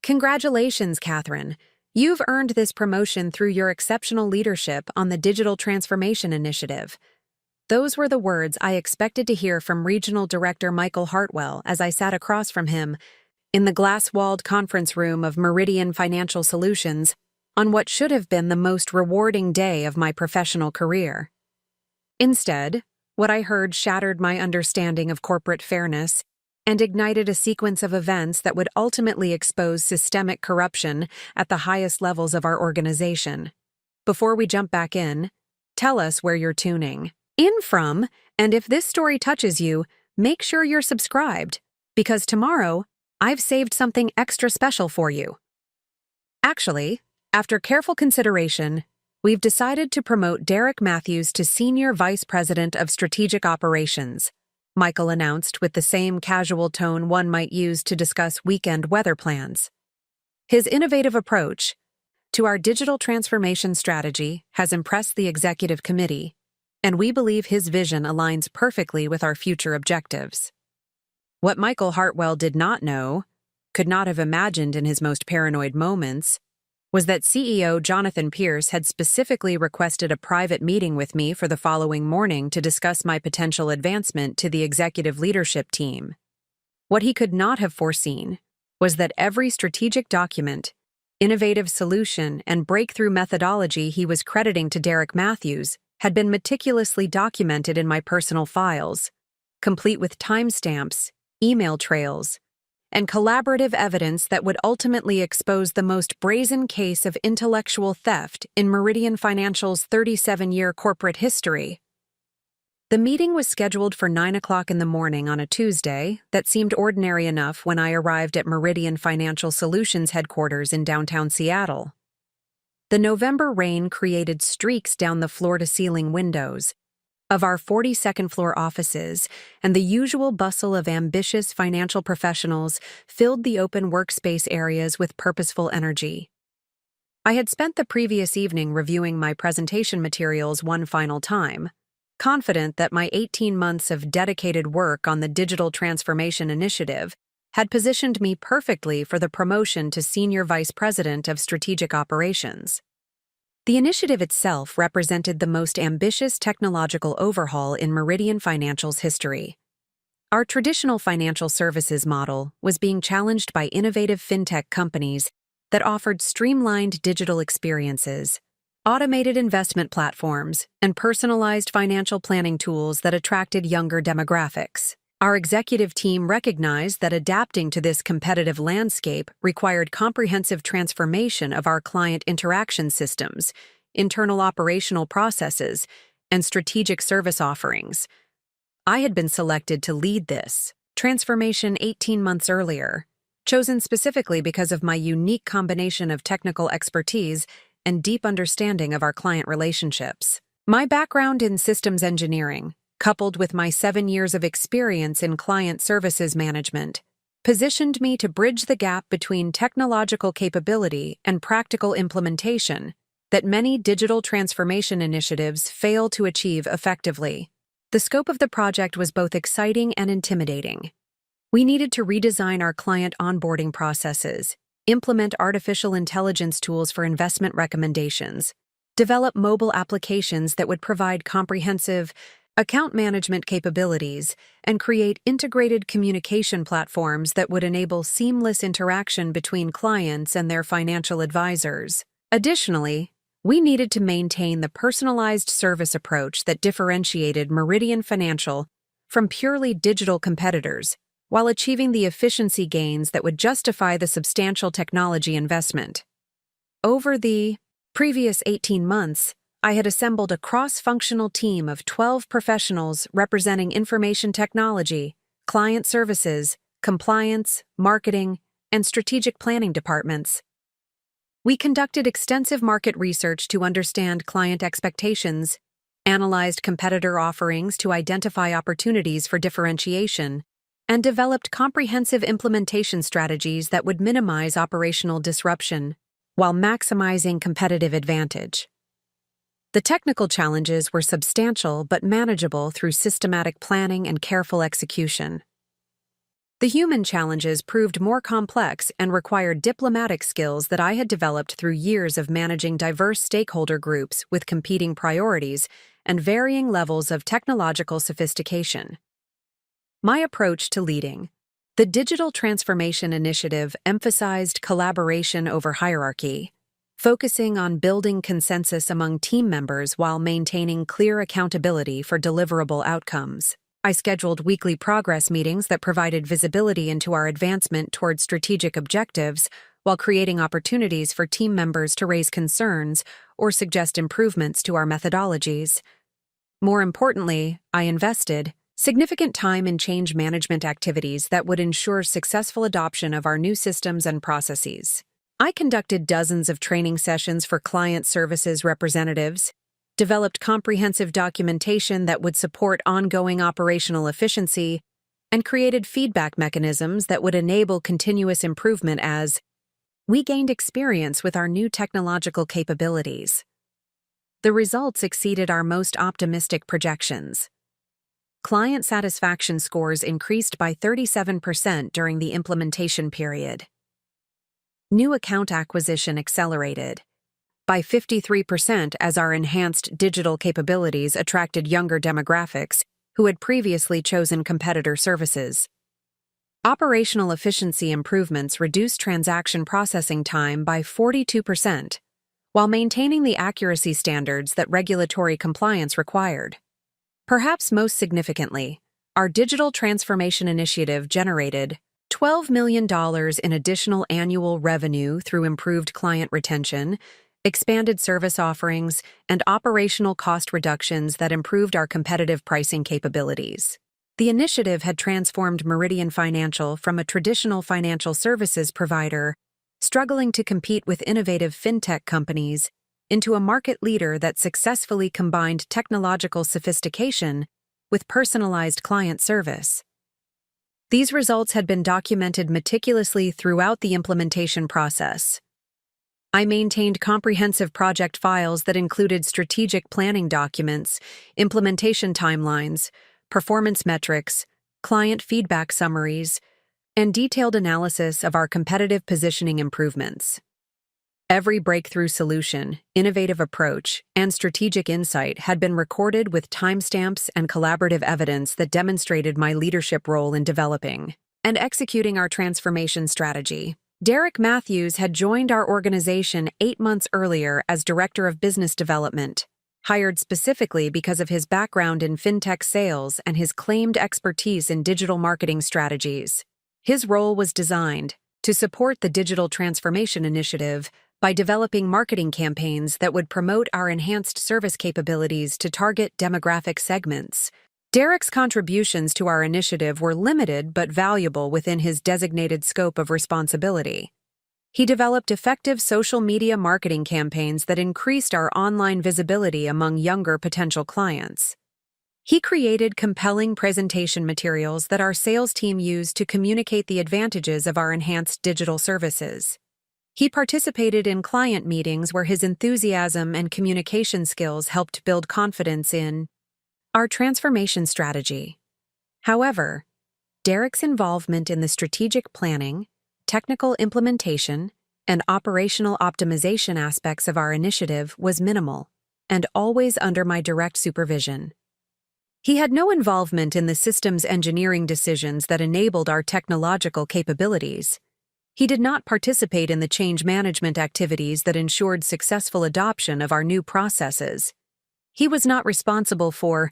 Congratulations, Catherine. You've earned this promotion through your exceptional leadership on the Digital Transformation Initiative. Those were the words I expected to hear from Regional Director Michael Hartwell as I sat across from him in the glass-walled conference room of Meridian Financial Solutions on what should have been the most rewarding day of my professional career. Instead, what I heard shattered my understanding of corporate fairness and ignited a sequence of events that would ultimately expose systemic corruption at the highest levels of our organization. Before we jump back in, tell us where you're tuning in from, and if this story touches you, make sure you're subscribed, because tomorrow, I've saved something extra special for you. Actually, after careful consideration, we've decided to promote Derek Matthews to Senior Vice President of Strategic Operations, Michael announced with the same casual tone one might use to discuss weekend weather plans. His innovative approach to our digital transformation strategy has impressed the executive committee, and we believe his vision aligns perfectly with our future objectives. What Michael Hartwell did not know, could not have imagined in his most paranoid moments, was that CEO Jonathan Pierce had specifically requested a private meeting with me for the following morning to discuss my potential advancement to the executive leadership team. What he could not have foreseen was that every strategic document, innovative solution, and breakthrough methodology he was crediting to Derek Matthews had been meticulously documented in my personal files, complete with timestamps, email trails, and collaborative evidence that would ultimately expose the most brazen case of intellectual theft in Meridian Financial's 37-year corporate history. The meeting was scheduled for 9 o'clock in the morning on a Tuesday that seemed ordinary enough when I arrived at Meridian Financial Solutions headquarters in downtown Seattle. The November rain created streaks down the floor-to-ceiling windows of our 42nd floor offices, and the usual bustle of ambitious financial professionals filled the open workspace areas with purposeful energy. I had spent the previous evening reviewing my presentation materials one final time, confident that my 18 months of dedicated work on the Digital Transformation Initiative had positioned me perfectly for the promotion to Senior Vice President of Strategic Operations. The initiative itself represented the most ambitious technological overhaul in Meridian Financial's history. Our traditional financial services model was being challenged by innovative fintech companies that offered streamlined digital experiences, automated investment platforms, and personalized financial planning tools that attracted younger demographics. Our executive team recognized that adapting to this competitive landscape required comprehensive transformation of our client interaction systems, internal operational processes, and strategic service offerings. I had been selected to lead this transformation 18 months earlier, chosen specifically because of my unique combination of technical expertise and deep understanding of our client relationships. My background in systems engineering, coupled with my 7 years of experience in client services management, positioned me to bridge the gap between technological capability and practical implementation that many digital transformation initiatives fail to achieve effectively. The scope of the project was both exciting and intimidating. We needed to redesign our client onboarding processes, implement artificial intelligence tools for investment recommendations, develop mobile applications that would provide comprehensive account management capabilities, and create integrated communication platforms that would enable seamless interaction between clients and their financial advisors. Additionally, we needed to maintain the personalized service approach that differentiated Meridian Financial from purely digital competitors, while achieving the efficiency gains that would justify the substantial technology investment. Over the previous 18 months, I had assembled a cross-functional team of 12 professionals representing information technology, client services, compliance, marketing, and strategic planning departments. We conducted extensive market research to understand client expectations, analyzed competitor offerings to identify opportunities for differentiation, and developed comprehensive implementation strategies that would minimize operational disruption while maximizing competitive advantage. The technical challenges were substantial but manageable through systematic planning and careful execution. The human challenges proved more complex and required diplomatic skills that I had developed through years of managing diverse stakeholder groups with competing priorities and varying levels of technological sophistication. My approach to leading. The Digital Transformation Initiative emphasized collaboration over hierarchy, focusing on building consensus among team members while maintaining clear accountability for deliverable outcomes. I scheduled weekly progress meetings that provided visibility into our advancement toward strategic objectives while creating opportunities for team members to raise concerns or suggest improvements to our methodologies. More importantly, I invested significant time in change management activities that would ensure successful adoption of our new systems and processes. I conducted dozens of training sessions for client services representatives, developed comprehensive documentation that would support ongoing operational efficiency, and created feedback mechanisms that would enable continuous improvement as we gained experience with our new technological capabilities. The results exceeded our most optimistic projections. Client satisfaction scores increased by 37% during the implementation period. New account acquisition accelerated by 53% as our enhanced digital capabilities attracted younger demographics who had previously chosen competitor services. Operational efficiency improvements reduced transaction processing time by 42%, while maintaining the accuracy standards that regulatory compliance required. Perhaps most significantly, our digital transformation initiative generated $12 million in additional annual revenue through improved client retention, expanded service offerings, and operational cost reductions that improved our competitive pricing capabilities. The initiative had transformed Meridian Financial from a traditional financial services provider, struggling to compete with innovative fintech companies, into a market leader that successfully combined technological sophistication with personalized client service. These results had been documented meticulously throughout the implementation process. I maintained comprehensive project files that included strategic planning documents, implementation timelines, performance metrics, client feedback summaries, and detailed analysis of our competitive positioning improvements. Every breakthrough solution, innovative approach, and strategic insight had been recorded with timestamps and collaborative evidence that demonstrated my leadership role in developing and executing our transformation strategy. Derek Matthews had joined our organization 8 months earlier as Director of Business Development, hired specifically because of his background in fintech sales and his claimed expertise in digital marketing strategies. His role was designed to support the Digital Transformation Initiative by developing marketing campaigns that would promote our enhanced service capabilities to target demographic segments. Derek's contributions to our initiative were limited but valuable within his designated scope of responsibility. He developed effective social media marketing campaigns that increased our online visibility among younger potential clients. He created compelling presentation materials that our sales team used to communicate the advantages of our enhanced digital services. He participated in client meetings where his enthusiasm and communication skills helped build confidence in our transformation strategy. However, Derek's involvement in the strategic planning, technical implementation, and operational optimization aspects of our initiative was minimal, and always under my direct supervision. He had no involvement in the systems engineering decisions that enabled our technological capabilities. He did not participate in the change management activities that ensured successful adoption of our new processes. He was not responsible for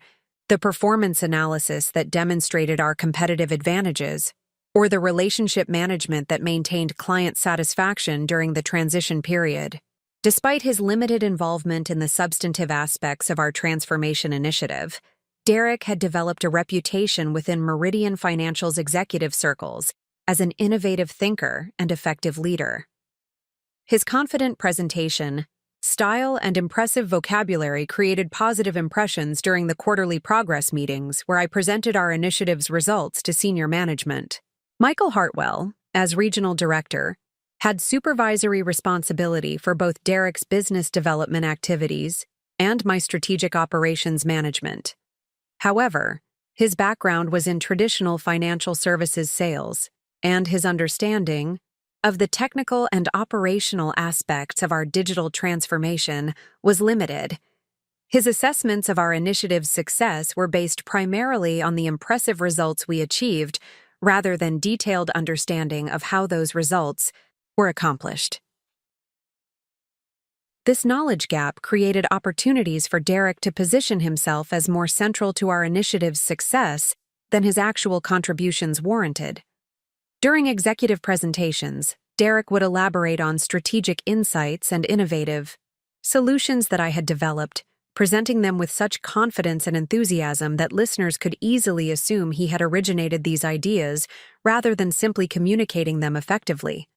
the performance analysis that demonstrated our competitive advantages, or the relationship management that maintained client satisfaction during the transition period. Despite his limited involvement in the substantive aspects of our transformation initiative, Derek had developed a reputation within Meridian Financial's executive circles as an innovative thinker and effective leader. His confident presentation, style, and impressive vocabulary created positive impressions during the quarterly progress meetings where I presented our initiative's results to senior management. Michael Hartwell, as regional director, had supervisory responsibility for both Derek's business development activities and my strategic operations management. However, His background was in traditional financial services sales, and his understanding of the technical and operational aspects of our digital transformation was limited. His assessments of our initiative's success were based primarily on the impressive results we achieved, rather than detailed understanding of how those results were accomplished. This knowledge gap created opportunities for Derek to position himself as more central to our initiative's success than his actual contributions warranted. During executive presentations, Derek would elaborate on strategic insights and innovative solutions that I had developed, presenting them with such confidence and enthusiasm that listeners could easily assume he had originated these ideas rather than simply communicating them effectively.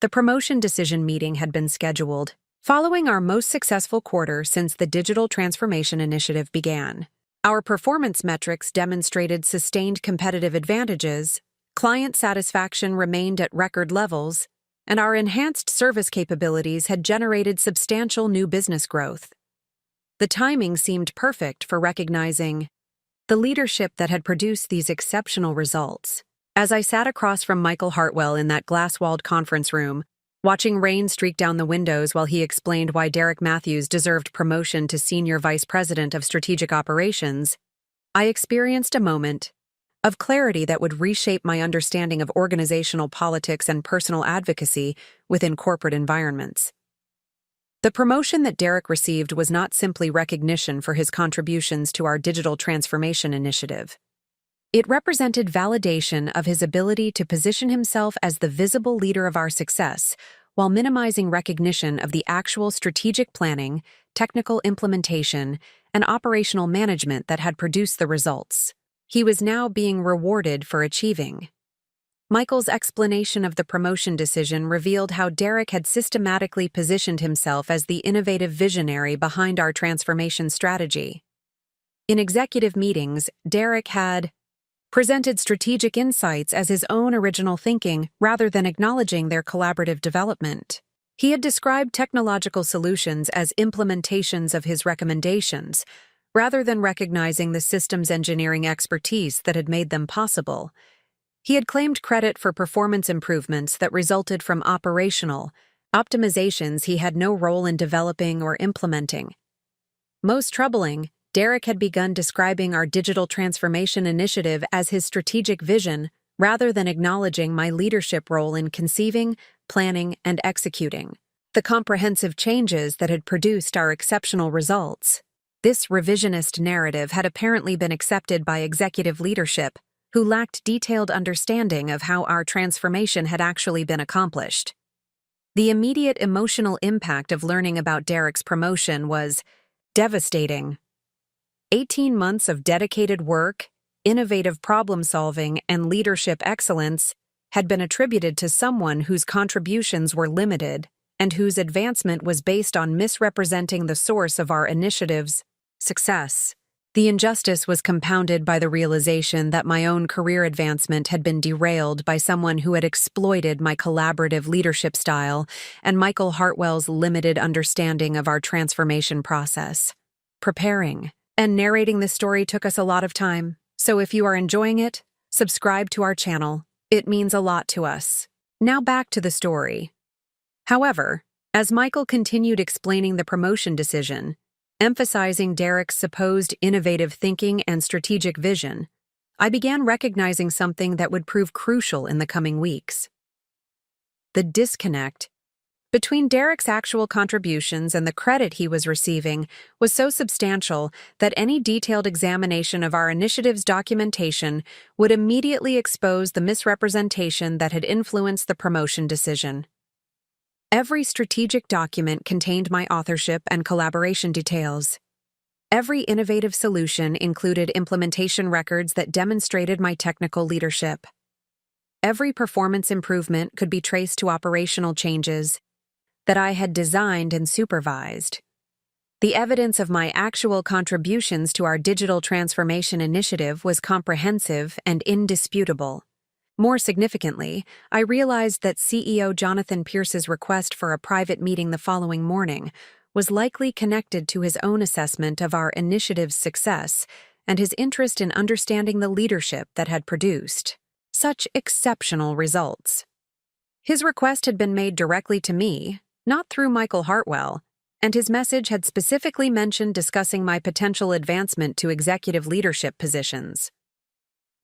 The promotion decision meeting had been scheduled, following our most successful quarter since the Digital Transformation Initiative began. Our performance metrics demonstrated sustained competitive advantages, client satisfaction remained at record levels, and our enhanced service capabilities had generated substantial new business growth. The timing seemed perfect for recognizing the leadership that had produced these exceptional results. As I sat across from Michael Hartwell in that glass-walled conference room, watching rain streak down the windows while he explained why Derek Matthews deserved promotion to Senior Vice President of Strategic Operations, I experienced a moment of clarity that would reshape my understanding of organizational politics and personal advocacy within corporate environments. The promotion that Derek received was not simply recognition for his contributions to our digital transformation initiative. It represented validation of his ability to position himself as the visible leader of our success, while minimizing recognition of the actual strategic planning, technical implementation, and operational management that had produced the results he was now being rewarded for achieving. Michael's explanation of the promotion decision revealed how Derek had systematically positioned himself as the innovative visionary behind our transformation strategy. In executive meetings, Derek had presented strategic insights as his own original thinking rather than acknowledging their collaborative development. He had described technological solutions as implementations of his recommendations, rather than recognizing the systems engineering expertise that had made them possible. He had claimed credit for performance improvements that resulted from operational optimizations he had no role in developing or implementing. Most troubling, Derek had begun describing our digital transformation initiative as his strategic vision, rather than acknowledging my leadership role in conceiving, planning, and executing the comprehensive changes that had produced our exceptional results. This revisionist narrative had apparently been accepted by executive leadership, who lacked detailed understanding of how our transformation had actually been accomplished. The immediate emotional impact of learning about Derek's promotion was devastating. 18 months of dedicated work, innovative problem-solving, and leadership excellence had been attributed to someone whose contributions were limited and whose advancement was based on misrepresenting the source of our initiative's success. The injustice was compounded by the realization that my own career advancement had been derailed by someone who had exploited my collaborative leadership style and Michael Hartwell's limited understanding of our transformation process. Preparing and narrating this story took us a lot of time, so if you are enjoying it, subscribe to our channel. It means a lot to us. Now back to the story. However, as Michael continued explaining the promotion decision, emphasizing Derek's supposed innovative thinking and strategic vision, I began recognizing something that would prove crucial in the coming weeks. The disconnect between Derek's actual contributions and the credit he was receiving was so substantial that any detailed examination of our initiative's documentation would immediately expose the misrepresentation that had influenced the promotion decision. Every strategic document contained my authorship and collaboration details. Every innovative solution included implementation records that demonstrated my technical leadership. Every performance improvement could be traced to operational changes that I had designed and supervised. The evidence of my actual contributions to our digital transformation initiative was comprehensive and indisputable. More significantly, I realized that CEO Jonathan Pierce's request for a private meeting the following morning was likely connected to his own assessment of our initiative's success and his interest in understanding the leadership that had produced such exceptional results. His request had been made directly to me, not through Michael Hartwell, and his message had specifically mentioned discussing my potential advancement to executive leadership positions.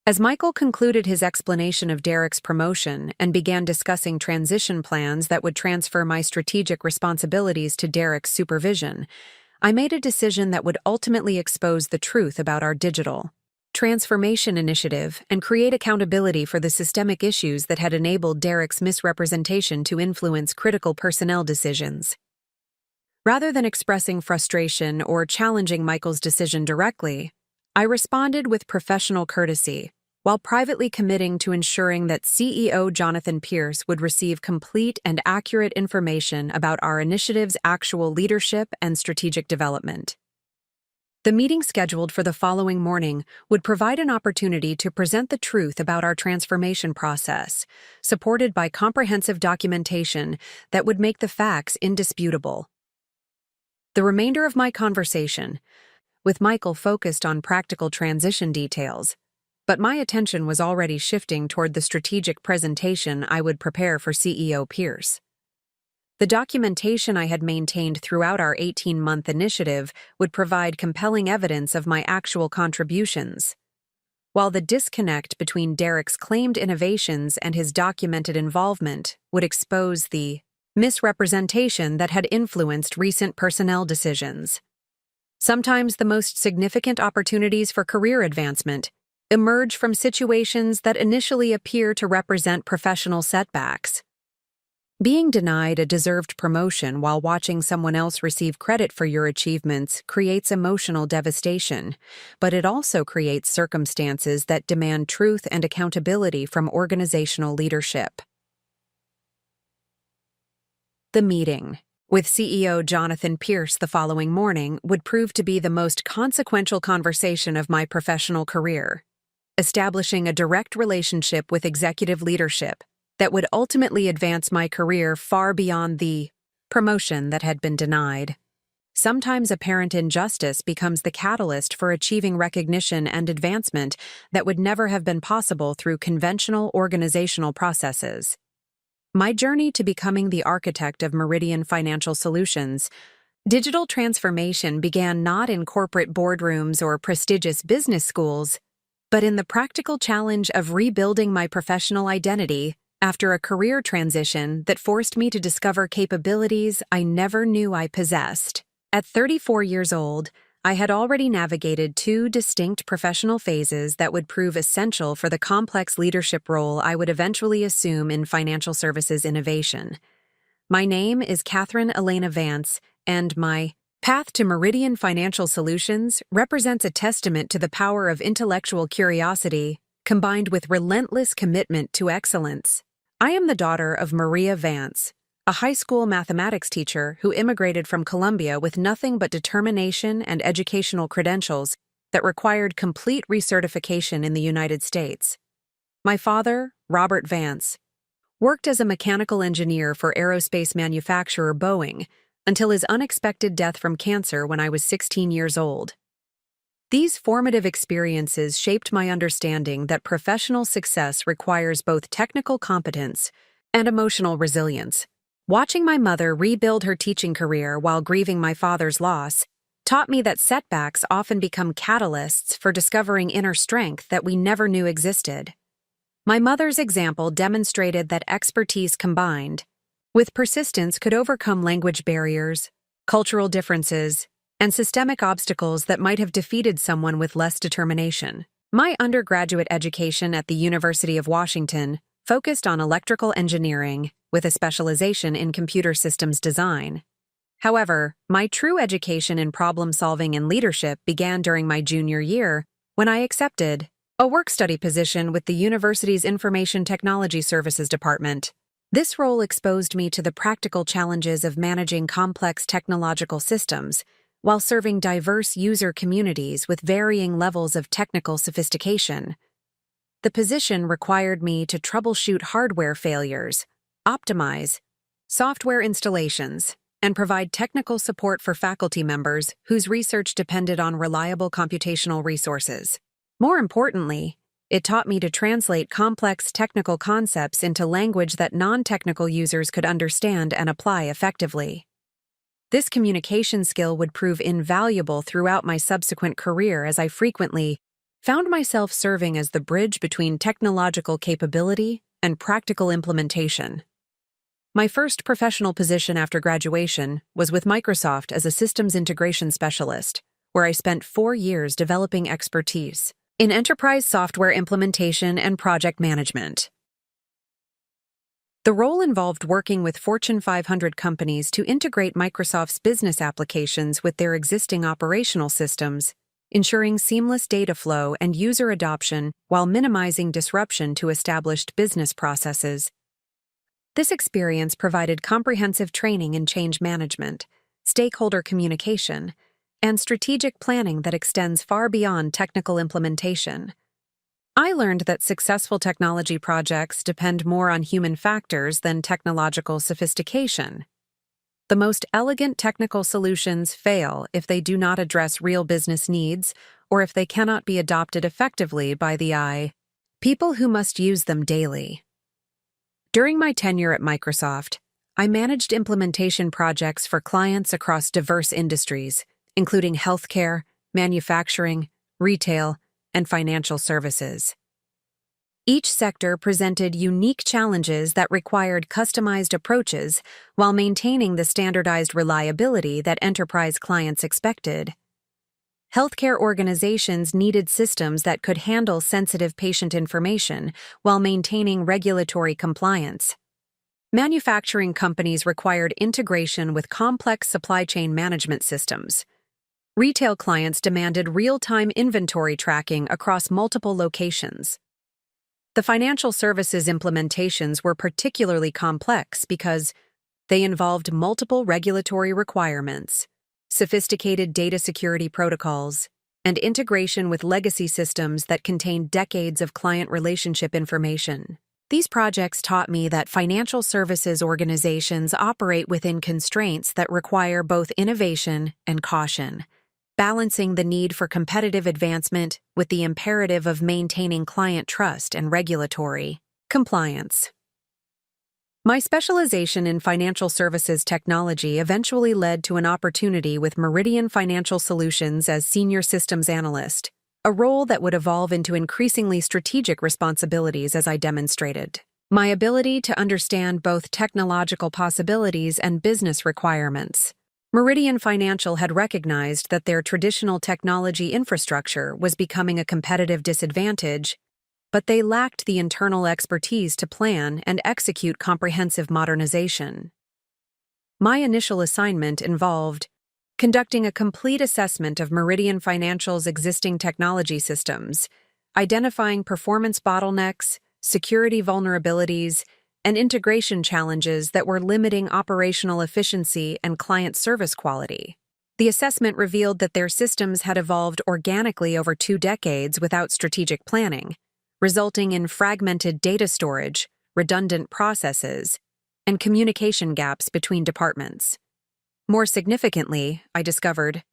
As Michael concluded his explanation of Derek's promotion and began discussing transition plans that would transfer my strategic responsibilities to Derek's supervision, I made a decision that would ultimately expose the truth about our digital transformation initiative and create accountability for the systemic issues that had enabled Derek's misrepresentation to influence critical personnel decisions. Rather than expressing frustration or challenging Michael's decision directly, I responded with professional courtesy, while privately committing to ensuring that CEO Jonathan Pierce would receive complete and accurate information about our initiative's actual leadership and strategic development. The meeting scheduled for the following morning would provide an opportunity to present the truth about our transformation process, supported by comprehensive documentation that would make the facts indisputable. The remainder of my conversation, with Michael focused on practical transition details, but my attention was already shifting toward the strategic presentation I would prepare for CEO Pierce. The documentation I had maintained throughout our 18-month initiative would provide compelling evidence of my actual contributions, while the disconnect between Derek's claimed innovations and his documented involvement would expose the misrepresentation that had influenced recent personnel decisions. Sometimes the most significant opportunities for career advancement emerge from situations that initially appear to represent professional setbacks. Being denied a deserved promotion while watching someone else receive credit for your achievements creates emotional devastation, but it also creates circumstances that demand truth and accountability from organizational leadership. The meeting with CEO Jonathan Pierce the following morning would prove to be the most consequential conversation of my professional career, establishing a direct relationship with executive leadership that would ultimately advance my career far beyond the promotion that had been denied. Sometimes apparent injustice becomes the catalyst for achieving recognition and advancement that would never have been possible through conventional organizational processes. My journey to becoming the architect of Meridian Financial Solutions, digital transformation began not in corporate boardrooms or prestigious business schools, but in the practical challenge of rebuilding my professional identity after a career transition that forced me to discover capabilities I never knew I possessed. At 34 years old, I had already navigated two distinct professional phases that would prove essential for the complex leadership role I would eventually assume in financial services innovation. My name is Catherine Elena Vance, and my path to Meridian Financial Solutions represents a testament to the power of intellectual curiosity combined with relentless commitment to excellence. I am the daughter of Maria Vance, a high school mathematics teacher who immigrated from Colombia with nothing but determination and educational credentials that required complete recertification in the United States. My father, Robert Vance, worked as a mechanical engineer for aerospace manufacturer Boeing until his unexpected death from cancer when I was 16 years old. These formative experiences shaped my understanding that professional success requires both technical competence and emotional resilience. Watching my mother rebuild her teaching career while grieving my father's loss taught me that setbacks often become catalysts for discovering inner strength that we never knew existed. My mother's example demonstrated that expertise combined with persistence could overcome language barriers, cultural differences, and systemic obstacles that might have defeated someone with less determination. My undergraduate education at the University of Washington focused on electrical engineering with a specialization in computer systems design. However, my true education in problem-solving and leadership began during my junior year when I accepted a work-study position with the university's Information Technology Services Department. This role exposed me to the practical challenges of managing complex technological systems while serving diverse user communities with varying levels of technical sophistication. The position required me to troubleshoot hardware failures, optimize software installations, and provide technical support for faculty members whose research depended on reliable computational resources. More importantly, it taught me to translate complex technical concepts into language that non-technical users could understand and apply effectively. This communication skill would prove invaluable throughout my subsequent career, as I frequently found myself serving as the bridge between technological capability and practical implementation. My first professional position after graduation was with Microsoft as a systems integration specialist, where I spent 4 years developing expertise in enterprise software implementation and project management. The role involved working with Fortune 500 companies to integrate Microsoft's business applications with their existing operational systems, ensuring seamless data flow and user adoption while minimizing disruption to established business processes. This experience provided comprehensive training in change management, stakeholder communication, and strategic planning that extends far beyond technical implementation. I learned that successful technology projects depend more on human factors than technological sophistication. The most elegant technical solutions fail if they do not address real business needs or if they cannot be adopted effectively by the people who must use them daily. During my tenure at Microsoft, I managed implementation projects for clients across diverse industries, including healthcare, manufacturing, retail, and financial services. Each sector presented unique challenges that required customized approaches while maintaining the standardized reliability that enterprise clients expected. Healthcare organizations needed systems that could handle sensitive patient information while maintaining regulatory compliance. Manufacturing companies required integration with complex supply chain management systems. Retail clients demanded real-time inventory tracking across multiple locations. The financial services implementations were particularly complex because they involved multiple regulatory requirements, sophisticated data security protocols, and integration with legacy systems that contained decades of client relationship information. These projects taught me that financial services organizations operate within constraints that require both innovation and caution, balancing the need for competitive advancement with the imperative of maintaining client trust and regulatory compliance. My specialization in financial services technology eventually led to an opportunity with Meridian Financial Solutions as Senior Systems Analyst, a role that would evolve into increasingly strategic responsibilities as I demonstrated my ability to understand both technological possibilities and business requirements. Meridian Financial had recognized that their traditional technology infrastructure was becoming a competitive disadvantage, but they lacked the internal expertise to plan and execute comprehensive modernization. My initial assignment involved conducting a complete assessment of Meridian Financial's existing technology systems, identifying performance bottlenecks, security vulnerabilities, and integration challenges that were limiting operational efficiency and client service quality. The assessment revealed that their systems had evolved organically over 2 decades without strategic planning, resulting in fragmented data storage, redundant processes, and communication gaps between departments. More significantly, I discovered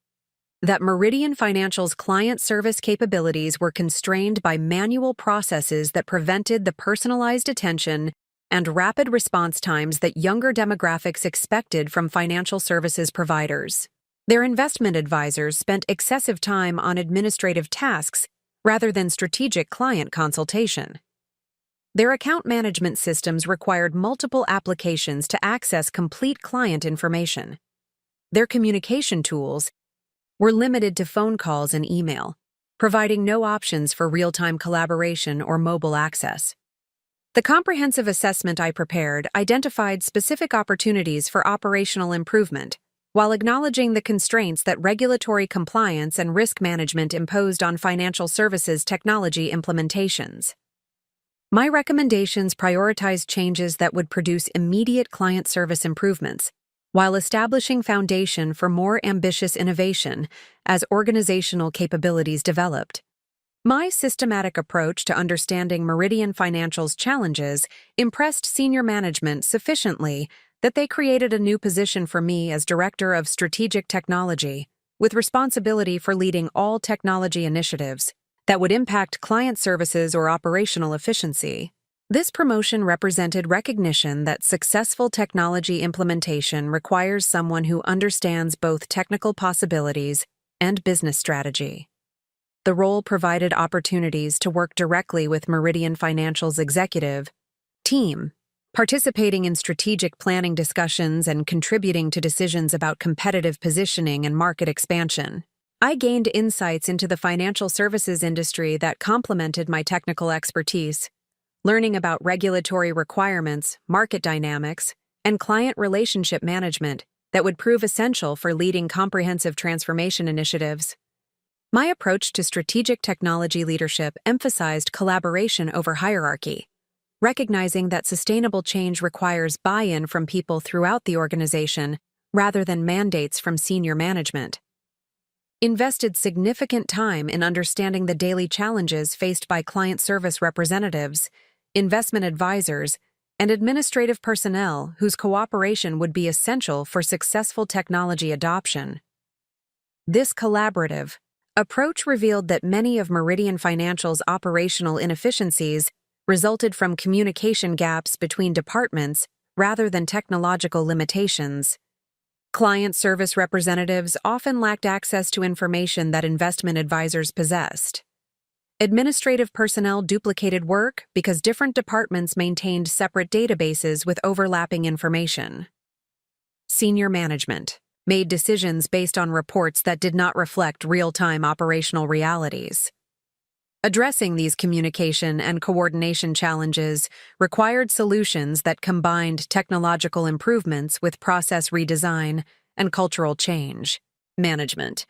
that Meridian Financial's client service capabilities were constrained by manual processes that prevented the personalized attention and rapid response times that younger demographics expected from financial services providers. Their investment advisors spent excessive time on administrative tasks rather than strategic client consultation. Their account management systems required multiple applications to access complete client information. Their communication tools were limited to phone calls and email, providing no options for real-time collaboration or mobile access. The comprehensive assessment I prepared identified specific opportunities for operational improvement, while acknowledging the constraints that regulatory compliance and risk management imposed on financial services technology implementations. My recommendations prioritized changes that would produce immediate client service improvements, while establishing foundation for more ambitious innovation as organizational capabilities developed. My systematic approach to understanding Meridian Financial's challenges impressed senior management sufficiently that they created a new position for me as Director of Strategic Technology, with responsibility for leading all technology initiatives that would impact client services or operational efficiency. This promotion represented recognition that successful technology implementation requires someone who understands both technical possibilities and business strategy. The role provided opportunities to work directly with Meridian Financial's executive team, participating in strategic planning discussions and contributing to decisions about competitive positioning and market expansion. I gained insights into the financial services industry that complemented my technical expertise, learning about regulatory requirements, market dynamics, and client relationship management that would prove essential for leading comprehensive transformation initiatives. My approach to strategic technology leadership emphasized collaboration over hierarchy, recognizing that sustainable change requires buy-in from people throughout the organization rather than mandates from senior management. Invested significant time in understanding the daily challenges faced by client service representatives, investment advisors, and administrative personnel whose cooperation would be essential for successful technology adoption. This collaborative approach revealed that many of Meridian Financial's operational inefficiencies resulted from communication gaps between departments rather than technological limitations. Client service representatives often lacked access to information that investment advisors possessed. Administrative personnel duplicated work because different departments maintained separate databases with overlapping information. Senior management made decisions based on reports that did not reflect real-time operational realities. Addressing these communication and coordination challenges required solutions that combined technological improvements with process redesign and cultural change. Management.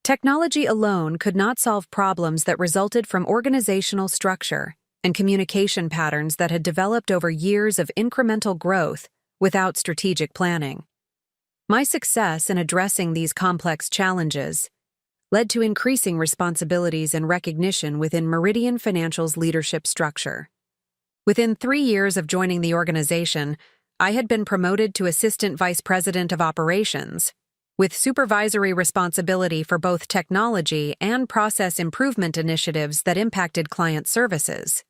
Technology alone could not solve problems that resulted from organizational structure and communication patterns that had developed over years of incremental growth without strategic planning. My success in addressing these complex challenges led to increasing responsibilities and recognition within Meridian Financial's leadership structure. Within 3 years of joining the organization, I had been promoted to Assistant Vice President of Operations, with supervisory responsibility for both technology and process improvement initiatives that impacted client services.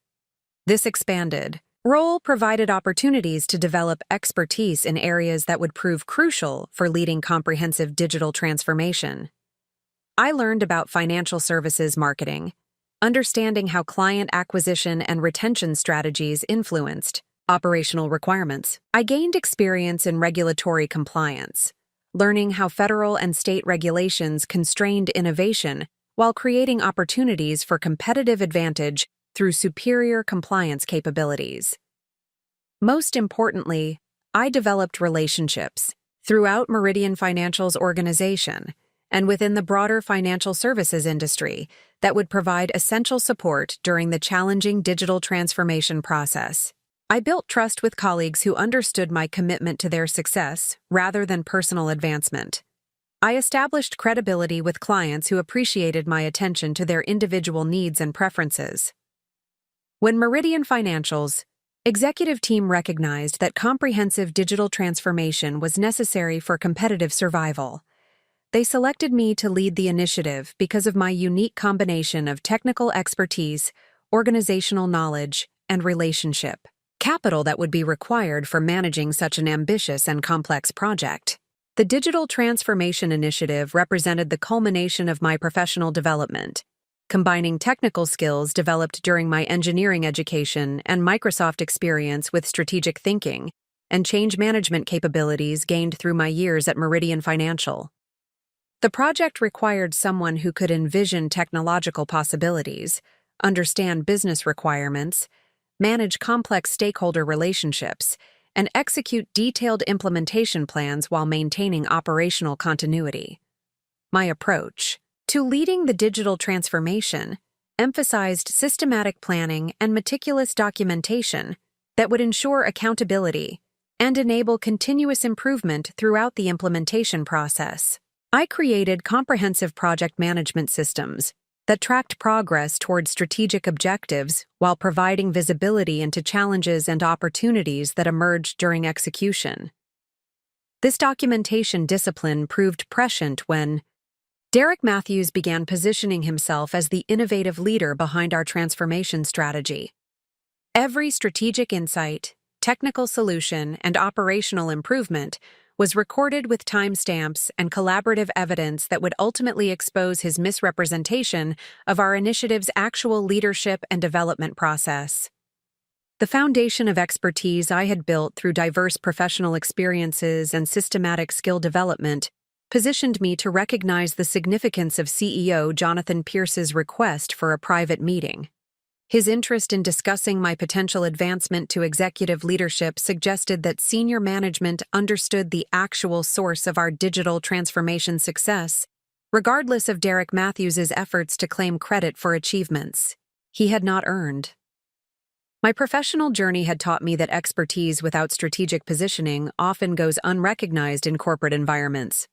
This expanded role provided opportunities to develop expertise in areas that would prove crucial for leading comprehensive digital transformation. I learned about financial services marketing, understanding how client acquisition and retention strategies influenced operational requirements. I gained experience in regulatory compliance, learning how federal and state regulations constrained innovation while creating opportunities for competitive advantage through superior compliance capabilities. Most importantly, I developed relationships throughout Meridian Financial's organization and within the broader financial services industry that would provide essential support during the challenging digital transformation process. I built trust with colleagues who understood my commitment to their success rather than personal advancement. I established credibility with clients who appreciated my attention to their individual needs and preferences. When Meridian Financial's executive team recognized that comprehensive digital transformation was necessary for competitive survival, they selected me to lead the initiative because of my unique combination of technical expertise, organizational knowledge, and relationship capital that would be required for managing such an ambitious and complex project. The Digital Transformation Initiative represented the culmination of my professional development, combining technical skills developed during my engineering education and Microsoft experience with strategic thinking and change management capabilities gained through my years at Meridian Financial. The project required someone who could envision technological possibilities, understand business requirements, manage complex stakeholder relationships, and execute detailed implementation plans while maintaining operational continuity. My approach to leading the digital transformation emphasized systematic planning and meticulous documentation that would ensure accountability and enable continuous improvement throughout the implementation process. I created comprehensive project management systems that tracked progress toward strategic objectives while providing visibility into challenges and opportunities that emerged during execution. This documentation discipline proved prescient when Derek Matthews began positioning himself as the innovative leader behind our transformation strategy. Every strategic insight, technical solution, and operational improvement was recorded with timestamps and collaborative evidence that would ultimately expose his misrepresentation of our initiative's actual leadership and development process. The foundation of expertise I had built through diverse professional experiences and systematic skill development positioned me to recognize the significance of CEO Jonathan Pierce's request for a private meeting. His interest in discussing my potential advancement to executive leadership suggested that senior management understood the actual source of our digital transformation success, regardless of Derek Matthews' efforts to claim credit for achievements he had not earned. My professional journey had taught me that expertise without strategic positioning often goes unrecognized in corporate environments.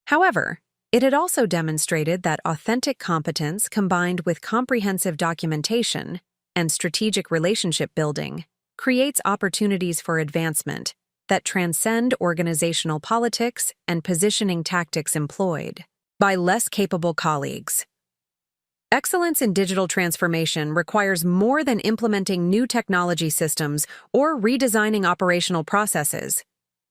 However, it had also demonstrated that authentic competence combined with comprehensive documentation and strategic relationship building creates opportunities for advancement that transcend organizational politics and positioning tactics employed by less capable colleagues. Excellence in digital transformation requires more than implementing new technology systems or redesigning operational processes.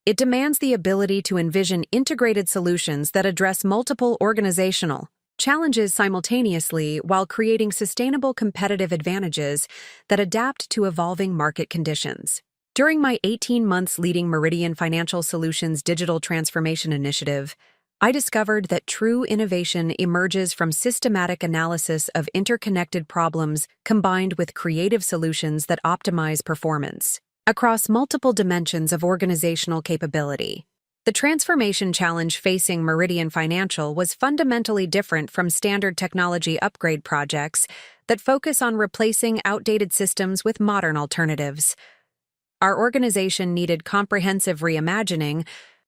It demands the ability to envision integrated solutions that address multiple organizational challenges simultaneously while creating sustainable competitive advantages that adapt to evolving market conditions. During my 18 months leading Meridian Financial Solutions Digital Transformation Initiative, I discovered that true innovation emerges from systematic analysis of interconnected problems combined with creative solutions that optimize performance across multiple dimensions of organizational capability. The transformation challenge facing Meridian Financial was fundamentally different from standard technology upgrade projects that focus on replacing outdated systems with modern alternatives. Our organization needed comprehensive reimagining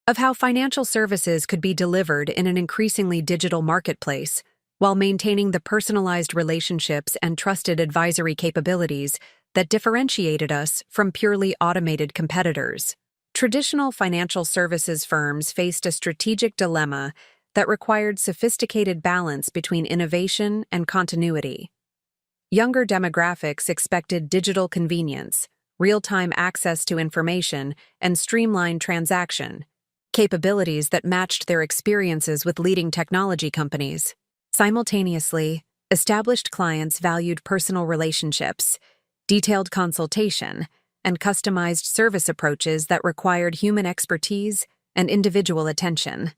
of how financial services could be delivered in an increasingly digital marketplace, while maintaining the personalized relationships and trusted advisory capabilities that differentiated us from purely automated competitors. Traditional financial services firms faced a strategic dilemma that required sophisticated balance between innovation and continuity. Younger demographics expected digital convenience, real-time access to information, and streamlined transaction capabilities that matched their experiences with leading technology companies. Simultaneously, established clients valued personal relationships, detailed consultation, and customized service approaches that required human expertise and individual attention.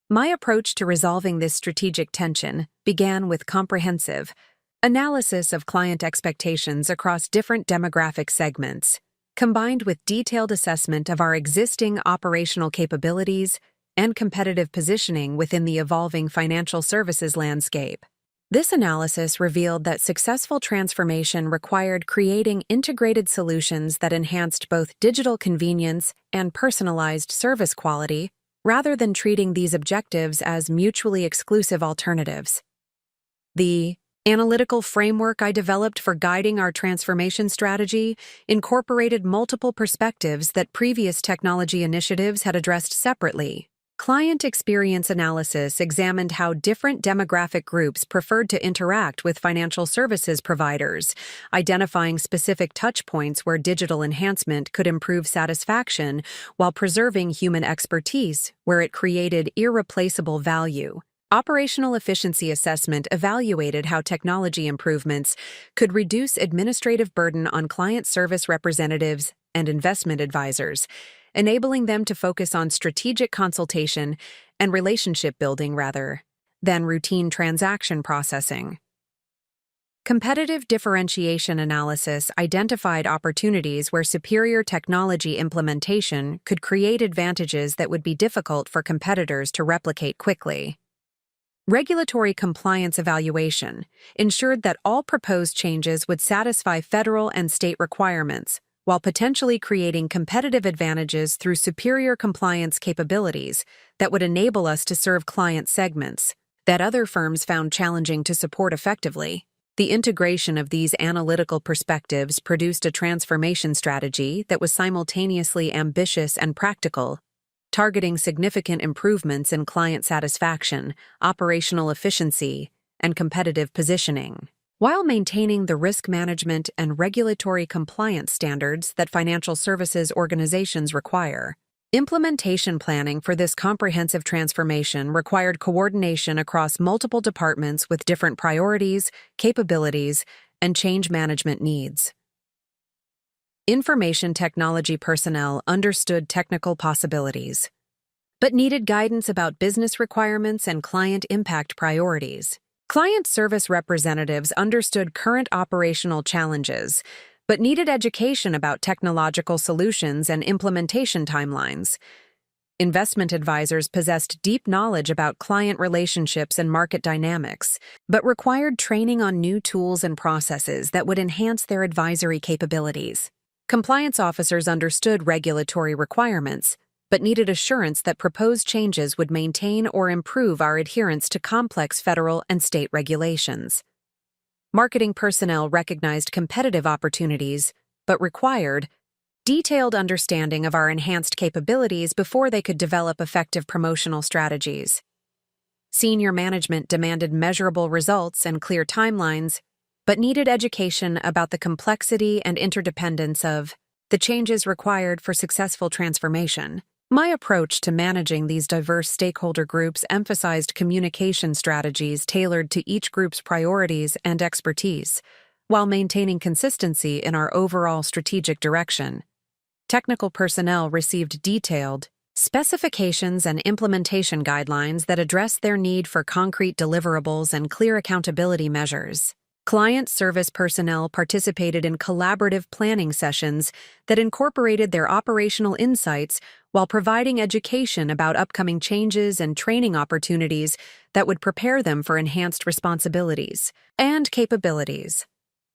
My approach to resolving this strategic tension began with comprehensive analysis of client expectations across different demographic segments, combined with detailed assessment of our existing operational capabilities and competitive positioning within the evolving financial services landscape. This analysis revealed that successful transformation required creating integrated solutions that enhanced both digital convenience and personalized service quality, rather than treating these objectives as mutually exclusive alternatives. The analytical framework I developed for guiding our transformation strategy incorporated multiple perspectives that previous technology initiatives had addressed separately. Client experience analysis examined how different demographic groups preferred to interact with financial services providers, identifying specific touchpoints where digital enhancement could improve satisfaction while preserving human expertise where it created irreplaceable value. Operational efficiency assessment evaluated how technology improvements could reduce administrative burden on client service representatives and investment advisors, enabling them to focus on strategic consultation and relationship building rather than routine transaction processing. Competitive differentiation analysis identified opportunities where superior technology implementation could create advantages that would be difficult for competitors to replicate quickly. Regulatory compliance evaluation ensured that all proposed changes would satisfy federal and state requirements, while potentially creating competitive advantages through superior compliance capabilities that would enable us to serve client segments that other firms found challenging to support effectively. The integration of these analytical perspectives produced a transformation strategy that was simultaneously ambitious and practical, targeting significant improvements in client satisfaction, operational efficiency, and competitive positioning, while maintaining the risk management and regulatory compliance standards that financial services organizations require. Implementation planning for this comprehensive transformation required coordination across multiple departments with different priorities, capabilities, and change management needs. Information technology personnel understood technical possibilities, but needed guidance about business requirements and client impact priorities. Client service representatives understood current operational challenges, but needed education about technological solutions and implementation timelines. Investment advisors possessed deep knowledge about client relationships and market dynamics, but required training on new tools and processes that would enhance their advisory capabilities. Compliance officers understood regulatory requirements, but needed assurance that proposed changes would maintain or improve our adherence to complex federal and state regulations. Marketing personnel recognized competitive opportunities, but required detailed understanding of our enhanced capabilities before they could develop effective promotional strategies. Senior management demanded measurable results and clear timelines, but needed education about the complexity and interdependence of the changes required for successful transformation. My approach to managing these diverse stakeholder groups emphasized communication strategies tailored to each group's priorities and expertise, while maintaining consistency in our overall strategic direction. Technical personnel received detailed specifications and implementation guidelines that address their need for concrete deliverables and clear accountability measures. Client service personnel participated in collaborative planning sessions that incorporated their operational insights while providing education about upcoming changes and training opportunities that would prepare them for enhanced responsibilities and capabilities.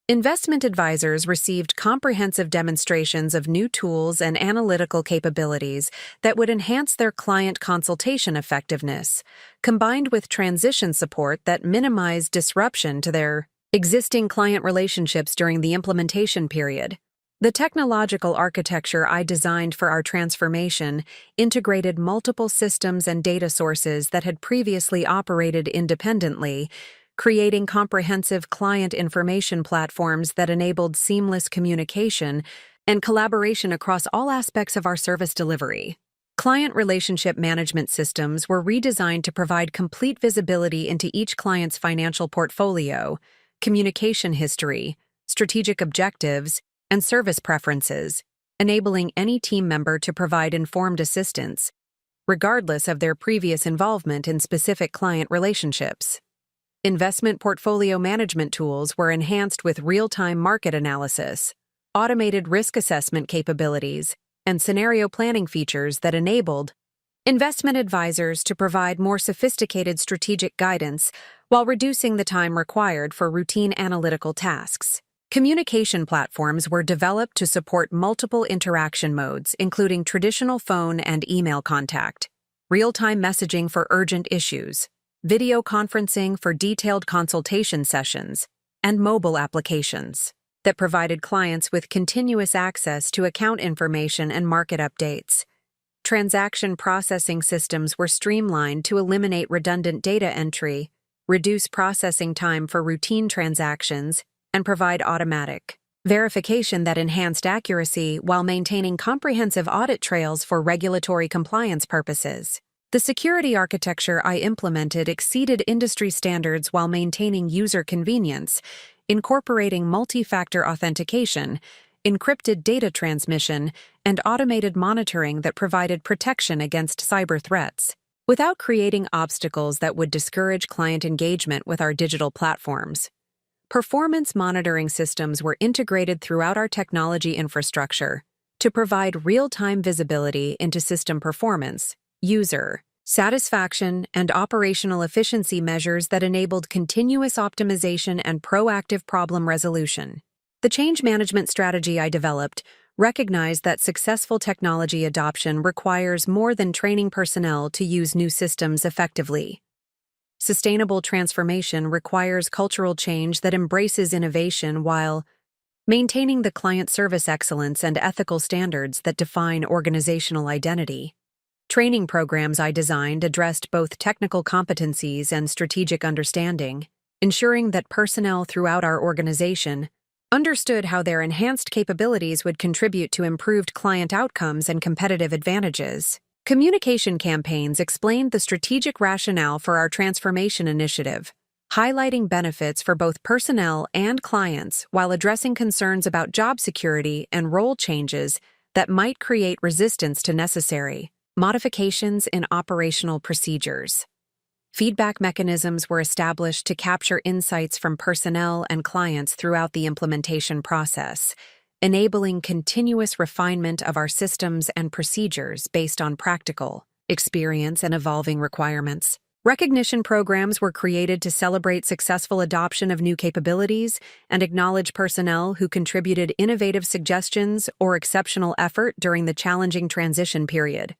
Investment advisors received comprehensive demonstrations of new tools and analytical capabilities that would enhance their client consultation effectiveness, combined with transition support that minimized disruption to their existing client relationships during the implementation period. The technological architecture I designed for our transformation integrated multiple systems and data sources that had previously operated independently, creating comprehensive client information platforms that enabled seamless communication and collaboration across all aspects of our service delivery. Client relationship management systems were redesigned to provide complete visibility into each client's financial portfolio, communication history, strategic objectives, and service preferences, enabling any team member to provide informed assistance, regardless of their previous involvement in specific client relationships. Investment portfolio management tools were enhanced with real-time market analysis, automated risk assessment capabilities, and scenario planning features that enabled investment advisors to provide more sophisticated strategic guidance while reducing the time required for routine analytical tasks. Communication platforms were developed to support multiple interaction modes, including traditional phone and email contact, real-time messaging for urgent issues, video conferencing for detailed consultation sessions, and mobile applications that provided clients with continuous access to account information and market updates. Transaction processing systems were streamlined to eliminate redundant data entry, reduce processing time for routine transactions, and provide automatic verification that enhanced accuracy while maintaining comprehensive audit trails for regulatory compliance purposes. The security architecture I implemented exceeded industry standards while maintaining user convenience, incorporating multi-factor authentication, encrypted data transmission, and automated monitoring that provided protection against cyber threats, without creating obstacles that would discourage client engagement with our digital platforms. Performance monitoring systems were integrated throughout our technology infrastructure to provide real-time visibility into system performance, user satisfaction, and operational efficiency measures that enabled continuous optimization and proactive problem resolution. The change management strategy I developed recognized that successful technology adoption requires more than training personnel to use new systems effectively. sustainable transformation requires cultural change that embraces innovation while maintaining the client service excellence and ethical standards that define organizational identity. Training programs I designed addressed both technical competencies and strategic understanding, ensuring that personnel throughout our organization understood how their enhanced capabilities would contribute to improved client outcomes and competitive advantages. Communication campaigns explained the strategic rationale for our transformation initiative, highlighting benefits for both personnel and clients while addressing concerns about job security and role changes that might create resistance to necessary modifications in operational procedures. Feedback mechanisms were established to capture insights from personnel and clients throughout the implementation process, enabling continuous refinement of our systems and procedures based on practical experience and evolving requirements. Recognition programs were created to celebrate successful adoption of new capabilities and acknowledge personnel who contributed innovative suggestions or exceptional effort during the challenging transition period.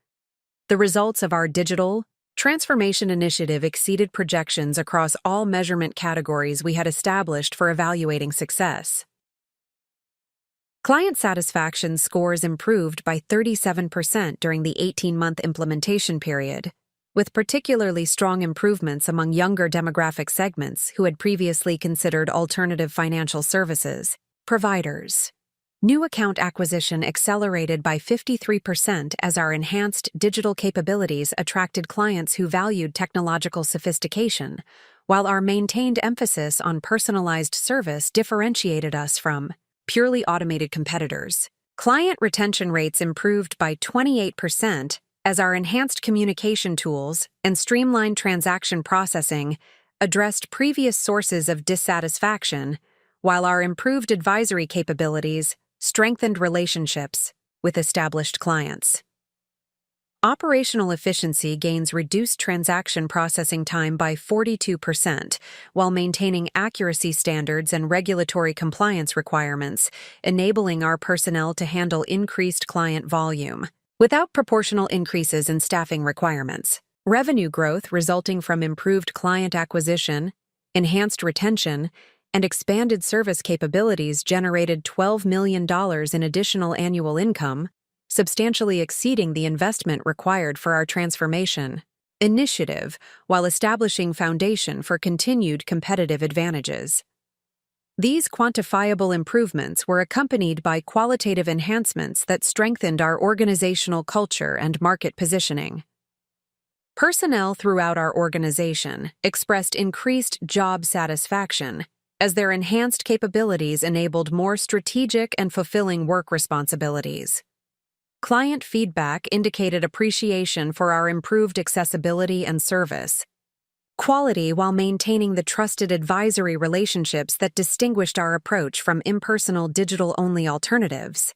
The results of our digital transformation initiative exceeded projections across all measurement categories we had established for evaluating success. Client satisfaction scores improved by 37% during the 18-month implementation period, with particularly strong improvements among younger demographic segments who had previously considered alternative financial services providers. New account acquisition accelerated by 53% as our enhanced digital capabilities attracted clients who valued technological sophistication, while our maintained emphasis on personalized service differentiated us from purely automated competitors. Client retention rates improved by 28% as our enhanced communication tools and streamlined transaction processing addressed previous sources of dissatisfaction, while our improved advisory capabilities strengthened relationships with established clients. Operational efficiency gains reduced transaction processing time by 42%, while maintaining accuracy standards and regulatory compliance requirements, enabling our personnel to handle increased client volume without proportional increases in staffing requirements. Revenue growth resulting from improved client acquisition, enhanced retention, and expanded service capabilities generated $12 million in additional annual income, substantially exceeding the investment required for our transformation initiative while establishing foundation for continued competitive advantages. These quantifiable improvements were accompanied by qualitative enhancements that strengthened our organizational culture and market positioning. Personnel throughout our organization expressed increased job satisfaction as their enhanced capabilities enabled more strategic and fulfilling work responsibilities. Client feedback indicated appreciation for our improved accessibility and service quality while maintaining the trusted advisory relationships that distinguished our approach from impersonal digital-only alternatives.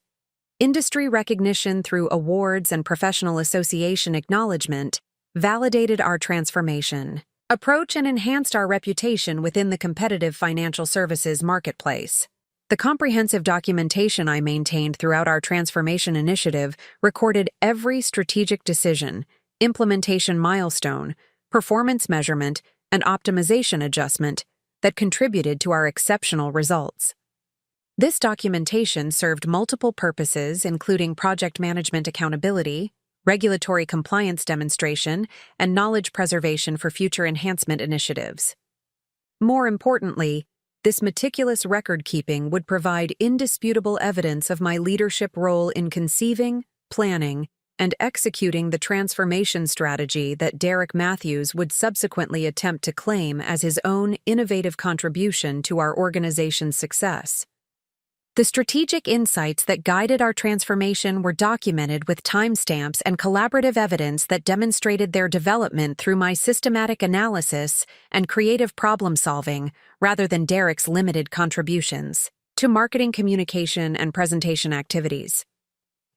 Industry recognition through awards and professional association acknowledgement validated our transformation approach and enhanced our reputation within the competitive financial services marketplace. The comprehensive documentation I maintained throughout our transformation initiative recorded every strategic decision, implementation milestone, performance measurement, and optimization adjustment that contributed to our exceptional results. This documentation served multiple purposes, including project management accountability, regulatory compliance demonstration, and knowledge preservation for future enhancement initiatives. More importantly, this meticulous record-keeping would provide indisputable evidence of my leadership role in conceiving, planning, and executing the transformation strategy that Derek Matthews would subsequently attempt to claim as his own innovative contribution to our organization's success. The strategic insights that guided our transformation were documented with timestamps and collaborative evidence that demonstrated their development through my systematic analysis and creative problem-solving rather than Derek's limited contributions to marketing, communication, and presentation activities.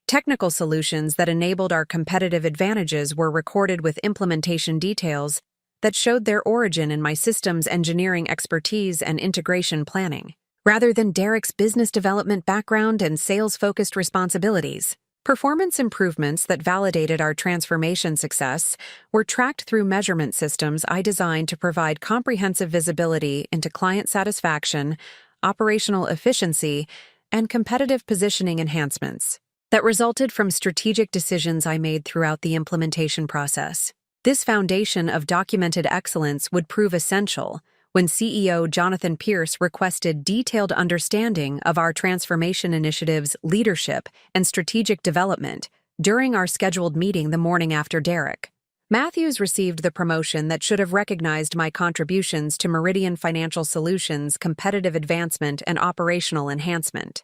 Technical solutions that enabled our competitive advantages were recorded with implementation details that showed their origin in my systems engineering expertise and integration planning, rather than Derek's business development background and sales-focused responsibilities. Performance improvements that validated our transformation success were tracked through measurement systems I designed to provide comprehensive visibility into client satisfaction, operational efficiency, and competitive positioning enhancements that resulted from strategic decisions I made throughout the implementation process. This foundation of documented excellence would prove essential when CEO Jonathan Pierce requested detailed understanding of our transformation initiative's leadership and strategic development during our scheduled meeting the morning after Derek. Matthews received the promotion that should have recognized my contributions to Meridian Financial Solutions' competitive advancement and operational enhancement.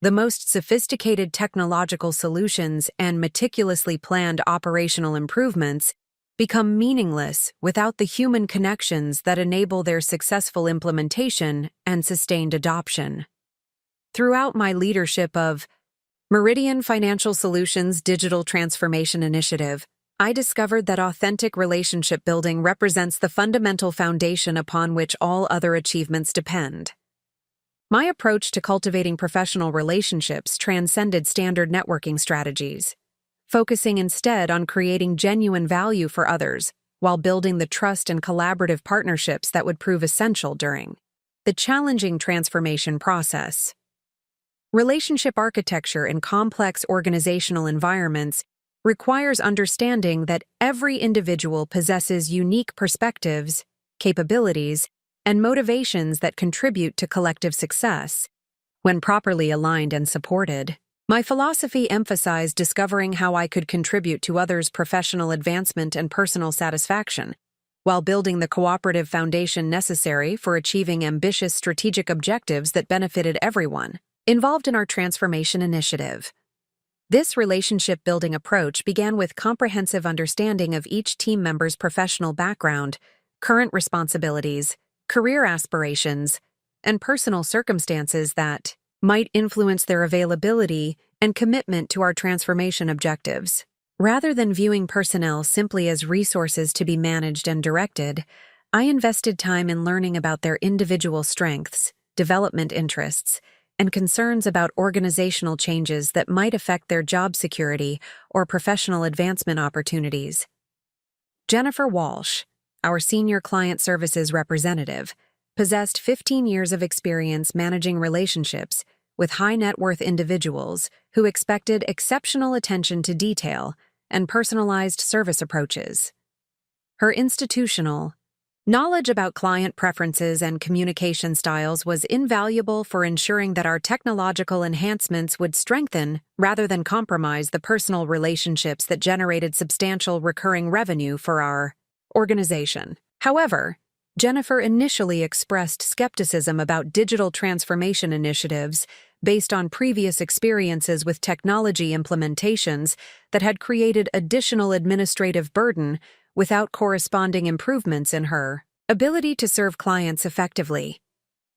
The most sophisticated technological solutions and meticulously planned operational improvements become meaningless without the human connections that enable their successful implementation and sustained adoption. Throughout my leadership of Meridian Financial Solutions' Digital Transformation Initiative, I discovered that authentic relationship building represents the fundamental foundation upon which all other achievements depend. My approach to cultivating professional relationships transcended standard networking strategies, focusing instead on creating genuine value for others while building the trust and collaborative partnerships that would prove essential during the challenging transformation process. Relationship architecture in complex organizational environments requires understanding that every individual possesses unique perspectives, capabilities, and motivations that contribute to collective success. When properly aligned and supported, my philosophy emphasized discovering how I could contribute to others' professional advancement and personal satisfaction, while building the cooperative foundation necessary for achieving ambitious strategic objectives that benefited everyone involved in our transformation initiative. This relationship-building approach began with comprehensive understanding of each team member's professional background, current responsibilities, career aspirations, and personal circumstances that might influence their availability and commitment to our transformation objectives. Rather than viewing personnel simply as resources to be managed and directed, I invested time in learning about their individual strengths, development interests, and concerns about organizational changes that might affect their job security or professional advancement opportunities. Jennifer Walsh, our senior client services representative, possessed 15 years of experience managing relationships with high-net-worth individuals who expected exceptional attention to detail and personalized service approaches. Her institutional knowledge about client preferences and communication styles was invaluable for ensuring that our technological enhancements would strengthen rather than compromise the personal relationships that generated substantial recurring revenue for our organization. However, Jennifer initially expressed skepticism about digital transformation initiatives based on previous experiences with technology implementations that had created additional administrative burden without corresponding improvements in her ability to serve clients effectively.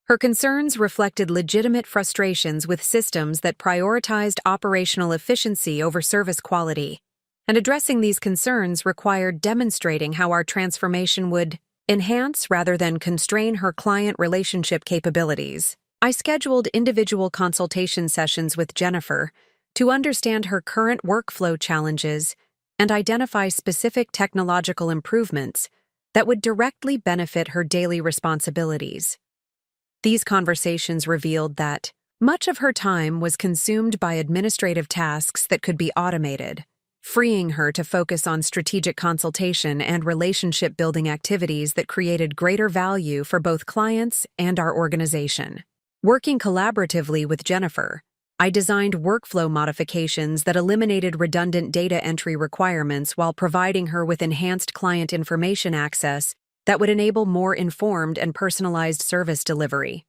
Her concerns reflected legitimate frustrations with systems that prioritized operational efficiency over service quality, and addressing these concerns required demonstrating how our transformation would enhance rather than constrain her client relationship capabilities. I scheduled individual consultation sessions with Jennifer to understand her current workflow challenges and identify specific technological improvements that would directly benefit her daily responsibilities. These conversations revealed that much of her time was consumed by administrative tasks that could be automated, freeing her to focus on strategic consultation and relationship-building activities that created greater value for both clients and our organization. Working collaboratively with Jennifer, I designed workflow modifications that eliminated redundant data entry requirements while providing her with enhanced client information access that would enable more informed and personalized service delivery.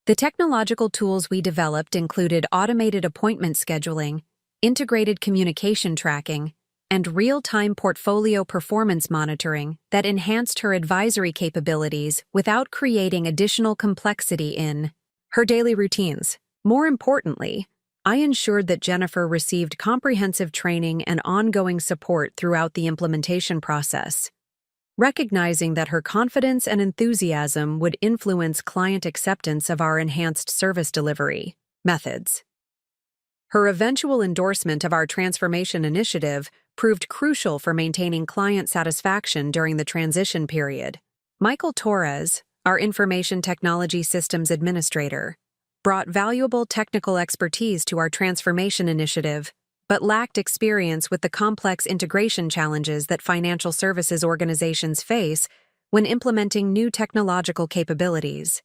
The technological tools we developed included automated appointment scheduling, integrated communication tracking, and real-time portfolio performance monitoring that enhanced her advisory capabilities without creating additional complexity in her daily routines. More importantly, I ensured that Jennifer received comprehensive training and ongoing support throughout the implementation process, recognizing that her confidence and enthusiasm would influence client acceptance of our enhanced service delivery methods. Her eventual endorsement of our transformation initiative proved crucial for maintaining client satisfaction during the transition period. Michael Torres, our Information Technology Systems Administrator, brought valuable technical expertise to our transformation initiative, but lacked experience with the complex integration challenges that financial services organizations face when implementing new technological capabilities.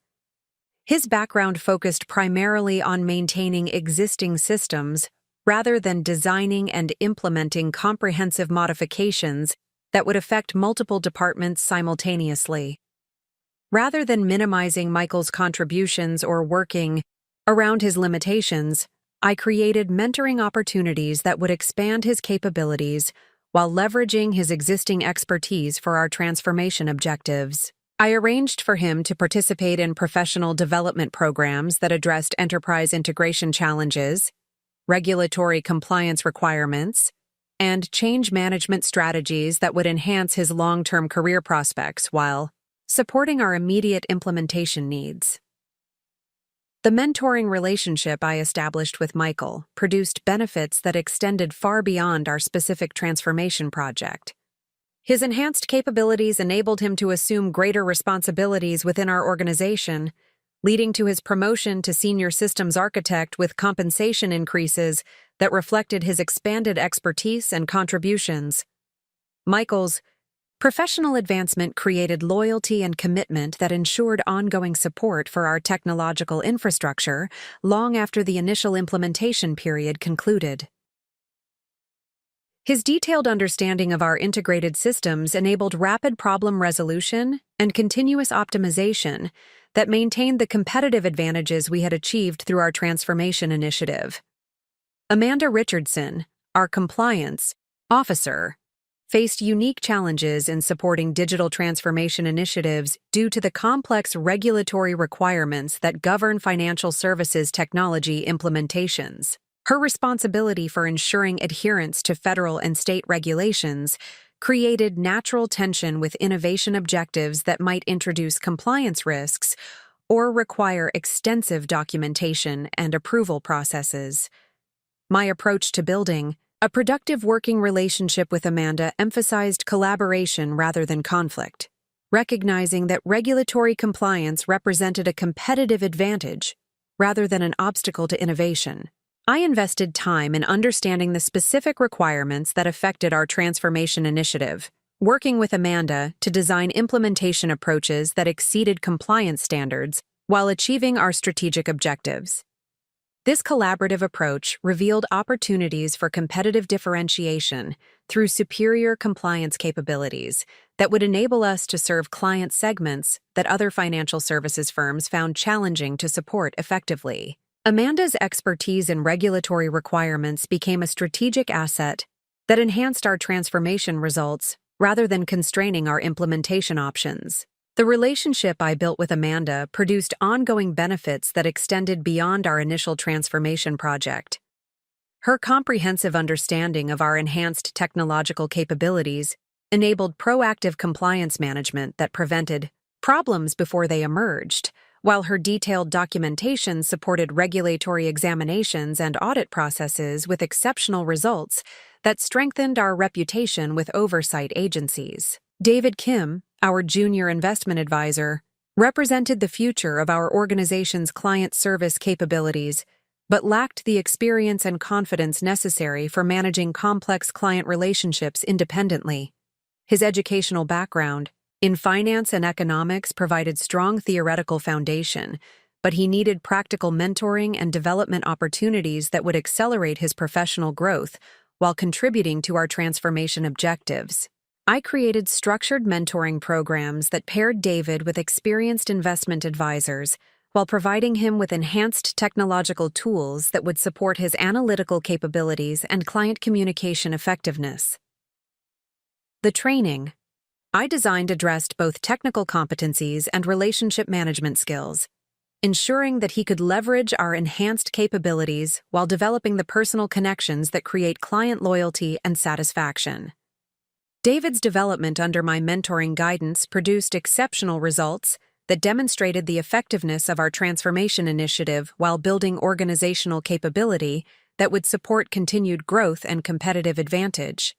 His background focused primarily on maintaining existing systems rather than designing and implementing comprehensive modifications that would affect multiple departments simultaneously. Rather than minimizing Michael's contributions or working around his limitations, I created mentoring opportunities that would expand his capabilities while leveraging his existing expertise for our transformation objectives. I arranged for him to participate in professional development programs that addressed enterprise integration challenges, regulatory compliance requirements, and change management strategies that would enhance his long-term career prospects while supporting our immediate implementation needs. The mentoring relationship I established with Michael produced benefits that extended far beyond our specific transformation project. His enhanced capabilities enabled him to assume greater responsibilities within our organization, leading to his promotion to senior systems architect with compensation increases that reflected his expanded expertise and contributions. Michael's professional advancement created loyalty and commitment that ensured ongoing support for our technological infrastructure long after the initial implementation period concluded. His detailed understanding of our integrated systems enabled rapid problem resolution and continuous optimization that maintained the competitive advantages we had achieved through our transformation initiative. Amanda Richardson, our compliance officer, faced unique challenges in supporting digital transformation initiatives due to the complex regulatory requirements that govern financial services technology implementations. Her responsibility for ensuring adherence to federal and state regulations created natural tension with innovation objectives that might introduce compliance risks or require extensive documentation and approval processes. My approach to building a productive working relationship with Amanda emphasized collaboration rather than conflict, recognizing that regulatory compliance represented a competitive advantage rather than an obstacle to innovation. I invested time in understanding the specific requirements that affected our transformation initiative, working with Amanda to design implementation approaches that exceeded compliance standards while achieving our strategic objectives. This collaborative approach revealed opportunities for competitive differentiation through superior compliance capabilities that would enable us to serve client segments that other financial services firms found challenging to support effectively. Amanda's expertise in regulatory requirements became a strategic asset that enhanced our transformation results rather than constraining our implementation options. The relationship I built with Amanda produced ongoing benefits that extended beyond our initial transformation project. Her comprehensive understanding of our enhanced technological capabilities enabled proactive compliance management that prevented problems before they emerged, while her detailed documentation supported regulatory examinations and audit processes with exceptional results that strengthened our reputation with oversight agencies. David Kim, our junior investment advisor, represented the future of our organization's client service capabilities, but lacked the experience and confidence necessary for managing complex client relationships independently. His educational background in finance and economics provided strong theoretical foundation, but he needed practical mentoring and development opportunities that would accelerate his professional growth while contributing to our transformation objectives. I created structured mentoring programs that paired David with experienced investment advisors while providing him with enhanced technological tools that would support his analytical capabilities and client communication effectiveness. The training I designed addressed both technical competencies and relationship management skills, ensuring that he could leverage our enhanced capabilities while developing the personal connections that create client loyalty and satisfaction. David's development under my mentoring guidance produced exceptional results that demonstrated the effectiveness of our transformation initiative while building organizational capability that would support continued growth and competitive advantage.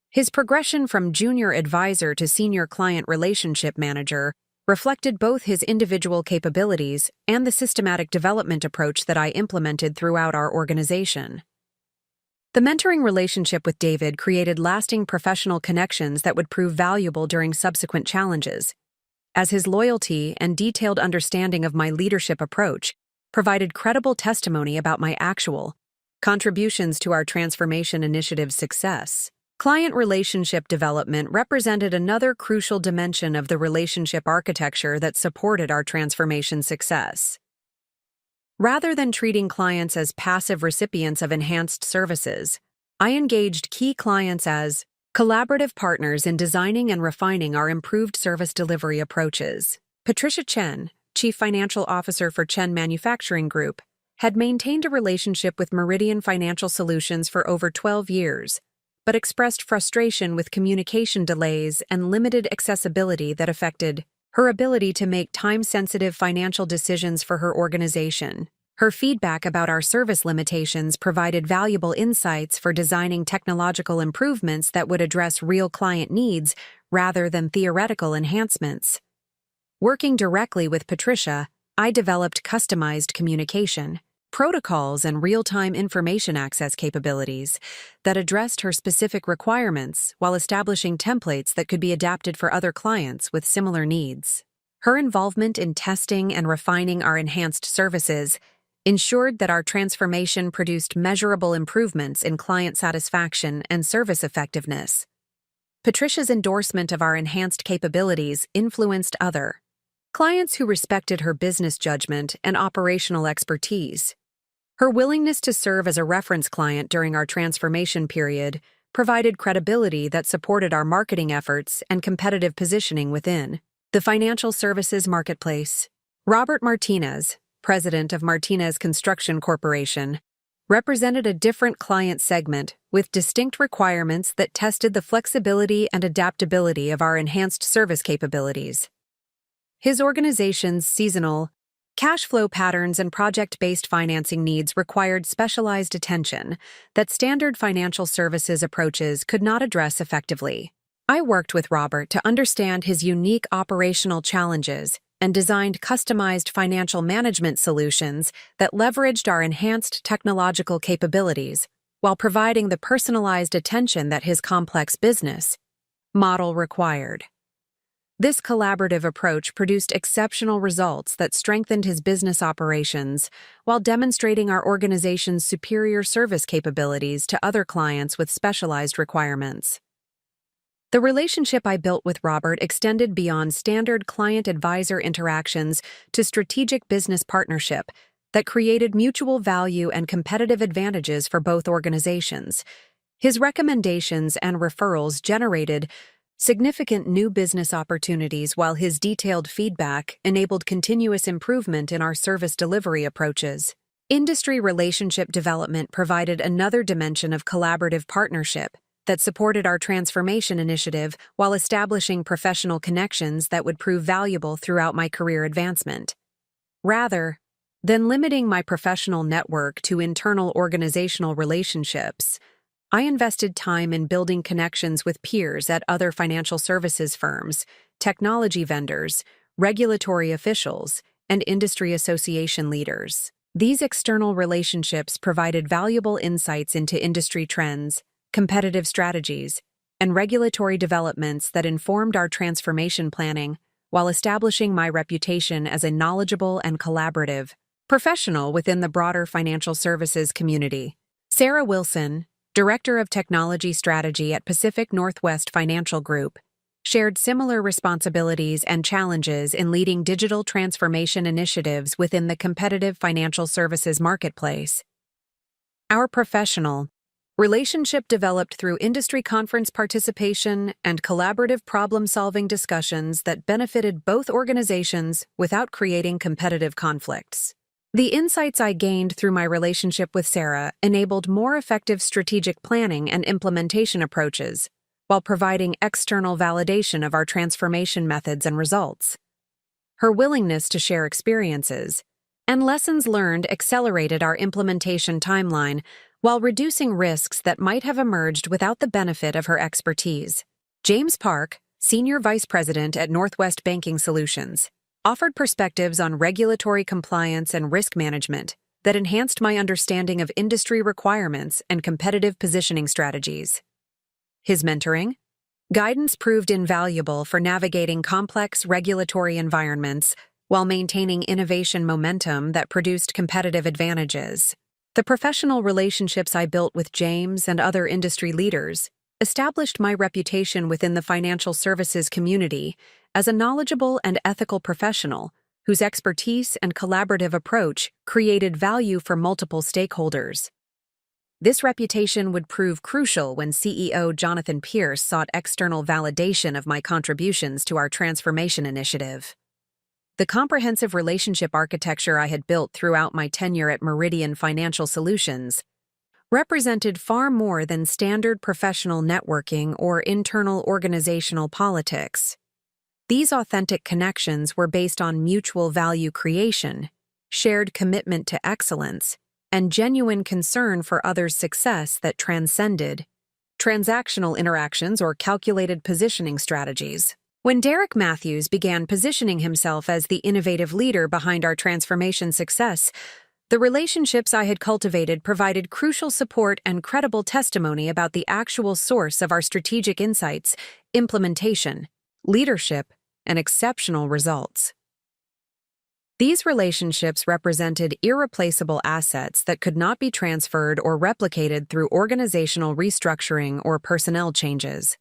His progression from junior advisor to senior client relationship manager reflected both his individual capabilities and the systematic development approach that I implemented throughout our organization. The mentoring relationship with David created lasting professional connections that would prove valuable during subsequent challenges, as his loyalty and detailed understanding of my leadership approach provided credible testimony about my actual contributions to our transformation initiative's success. Client relationship development represented another crucial dimension of the relationship architecture that supported our transformation success. Rather than treating clients as passive recipients of enhanced services, I engaged key clients as collaborative partners in designing and refining our improved service delivery approaches. Patricia Chen, Chief Financial Officer for Chen Manufacturing Group, had maintained a relationship with Meridian Financial Solutions for over 12 years, but expressed frustration with communication delays and limited accessibility that affected her ability to make time-sensitive financial decisions for her organization. Her feedback about our service limitations provided valuable insights for designing technological improvements that would address real client needs rather than theoretical enhancements. Working directly with Patricia, I developed customized communication protocols and real-time information access capabilities that addressed her specific requirements while establishing templates that could be adapted for other clients with similar needs. Her involvement in testing and refining our enhanced services ensured that our transformation produced measurable improvements in client satisfaction and service effectiveness. Patricia's endorsement of our enhanced capabilities influenced other clients who respected her business judgment and operational expertise. Her willingness to serve as a reference client during our transformation period provided credibility that supported our marketing efforts and competitive positioning within the financial services marketplace. Robert Martinez, president of Martinez Construction Corporation, represented a different client segment with distinct requirements that tested the flexibility and adaptability of our enhanced service capabilities. His organization's seasonal cash flow patterns and project-based financing needs required specialized attention that standard financial services approaches could not address effectively. I worked with Robert to understand his unique operational challenges and designed customized financial management solutions that leveraged our enhanced technological capabilities while providing the personalized attention that his complex business model required. This collaborative approach produced exceptional results that strengthened his business operations while demonstrating our organization's superior service capabilities to other clients with specialized requirements. The relationship I built with Robert extended beyond standard client-advisor interactions to strategic business partnership that created mutual value and competitive advantages for both organizations. His recommendations and referrals generated significant new business opportunities, while his detailed feedback enabled continuous improvement in our service delivery approaches. Industry relationship development provided another dimension of collaborative partnership that supported our transformation initiative while establishing professional connections that would prove valuable throughout my career advancement. Rather than limiting my professional network to internal organizational relationships, I invested time in building connections with peers at other financial services firms, technology vendors, regulatory officials, and industry association leaders. These external relationships provided valuable insights into industry trends, competitive strategies, and regulatory developments that informed our transformation planning while establishing my reputation as a knowledgeable and collaborative professional within the broader financial services community. Sarah Wilson, Director of Technology Strategy at Pacific Northwest Financial Group, shared similar responsibilities and challenges in leading digital transformation initiatives within the competitive financial services marketplace. Our professional relationship developed through industry conference participation and collaborative problem-solving discussions that benefited both organizations without creating competitive conflicts. The insights I gained through my relationship with Sarah enabled more effective strategic planning and implementation approaches, while providing external validation of our transformation methods and results. Her willingness to share experiences and lessons learned accelerated our implementation timeline while reducing risks that might have emerged without the benefit of her expertise. James Park, Senior Vice President at Northwest Banking Solutions, offered perspectives on regulatory compliance and risk management that enhanced my understanding of industry requirements and competitive positioning strategies. His mentoring, guidance proved invaluable for navigating complex regulatory environments while maintaining innovation momentum that produced competitive advantages. The professional relationships I built with James and other industry leaders established my reputation within the financial services community as a knowledgeable and ethical professional whose expertise and collaborative approach created value for multiple stakeholders. This reputation would prove crucial when CEO Jonathan Pierce sought external validation of my contributions to our transformation initiative. The comprehensive relationship architecture I had built throughout my tenure at Meridian Financial Solutions represented far more than standard professional networking or internal organizational politics. These authentic connections were based on mutual value creation, shared commitment to excellence, and genuine concern for others' success that transcended transactional interactions or calculated positioning strategies. When Derek Matthews began positioning himself as the innovative leader behind our transformation success, the relationships I had cultivated provided crucial support and credible testimony about the actual source of our strategic insights, implementation, leadership, and exceptional results. These relationships represented irreplaceable assets that could not be transferred or replicated through organizational restructuring or personnel changes.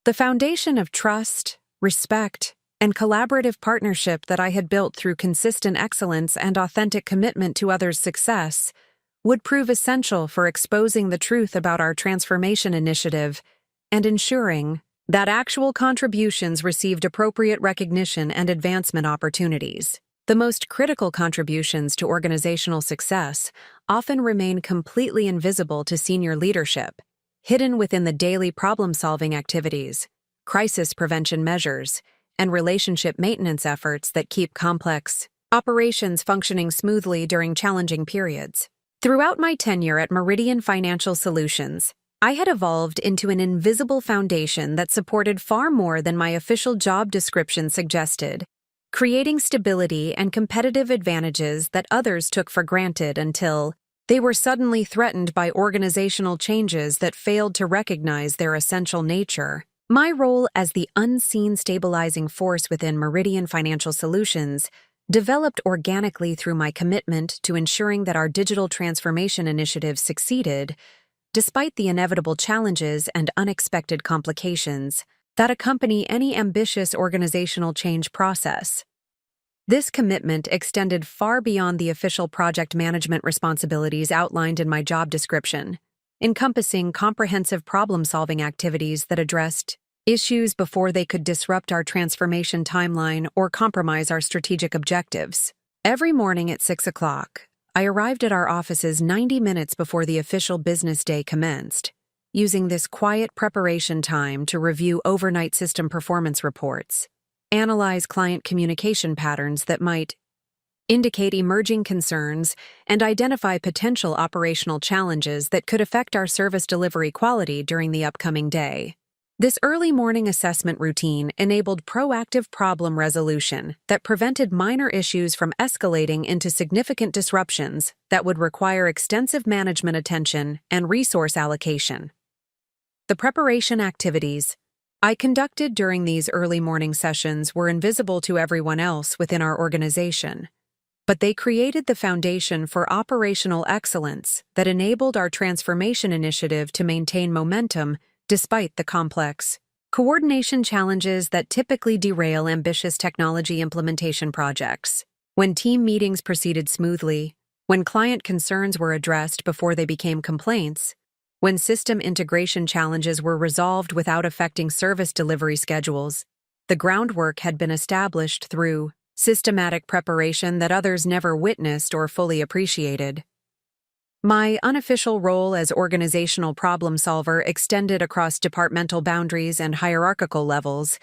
The foundation of trust, respect, and collaborative partnership that I had built through consistent excellence and authentic commitment to others' success would prove essential for exposing the truth about our transformation initiative and ensuring that actual contributions received appropriate recognition and advancement opportunities. The most critical contributions to organizational success often remain completely invisible to senior leadership, hidden within the daily problem-solving activities, crisis prevention measures, and relationship maintenance efforts that keep complex operations functioning smoothly during challenging periods. Throughout my tenure at Meridian Financial Solutions, I had evolved into an invisible foundation that supported far more than my official job description suggested, creating stability and competitive advantages that others took for granted until they were suddenly threatened by organizational changes that failed to recognize their essential nature. My role as the unseen stabilizing force within Meridian Financial Solutions developed organically through my commitment to ensuring that our digital transformation initiative succeeded, despite the inevitable challenges and unexpected complications that accompany any ambitious organizational change process. This commitment extended far beyond the official project management responsibilities outlined in my job description, encompassing comprehensive problem-solving activities that addressed issues before they could disrupt our transformation timeline or compromise our strategic objectives. Every morning at 6 o'clock, I arrived at our offices 90 minutes before the official business day commenced, using this quiet preparation time to review overnight system performance reports, analyze client communication patterns that might indicate emerging concerns, and identify potential operational challenges that could affect our service delivery quality during the upcoming day. This early morning assessment routine enabled proactive problem resolution that prevented minor issues from escalating into significant disruptions that would require extensive management attention and resource allocation. The preparation activities I conducted during these early morning sessions were invisible to everyone else within our organization, but they created the foundation for operational excellence that enabled our transformation initiative to maintain momentum despite the complex coordination challenges that typically derail ambitious technology implementation projects. When team meetings proceeded smoothly, when client concerns were addressed before they became complaints, when system integration challenges were resolved without affecting service delivery schedules, the groundwork had been established through systematic preparation that others never witnessed or fully appreciated. My unofficial role as organizational problem solver extended across departmental boundaries and hierarchical levels,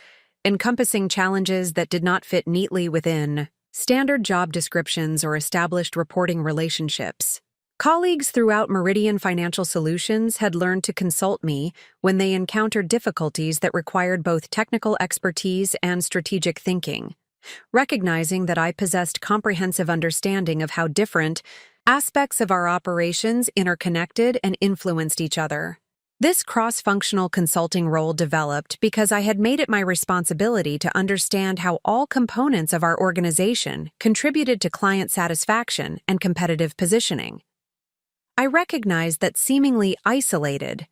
encompassing challenges that did not fit neatly within standard job descriptions, or established reporting relationships. Colleagues throughout Meridian Financial Solutions had learned to consult me when they encountered difficulties that required both technical expertise and strategic thinking, recognizing that I possessed comprehensive understanding of how different aspects of our operations interconnected and influenced each other. This cross-functional consulting role developed because I had made it my responsibility to understand how all components of our organization contributed to client satisfaction and competitive positioning. I recognized that seemingly isolated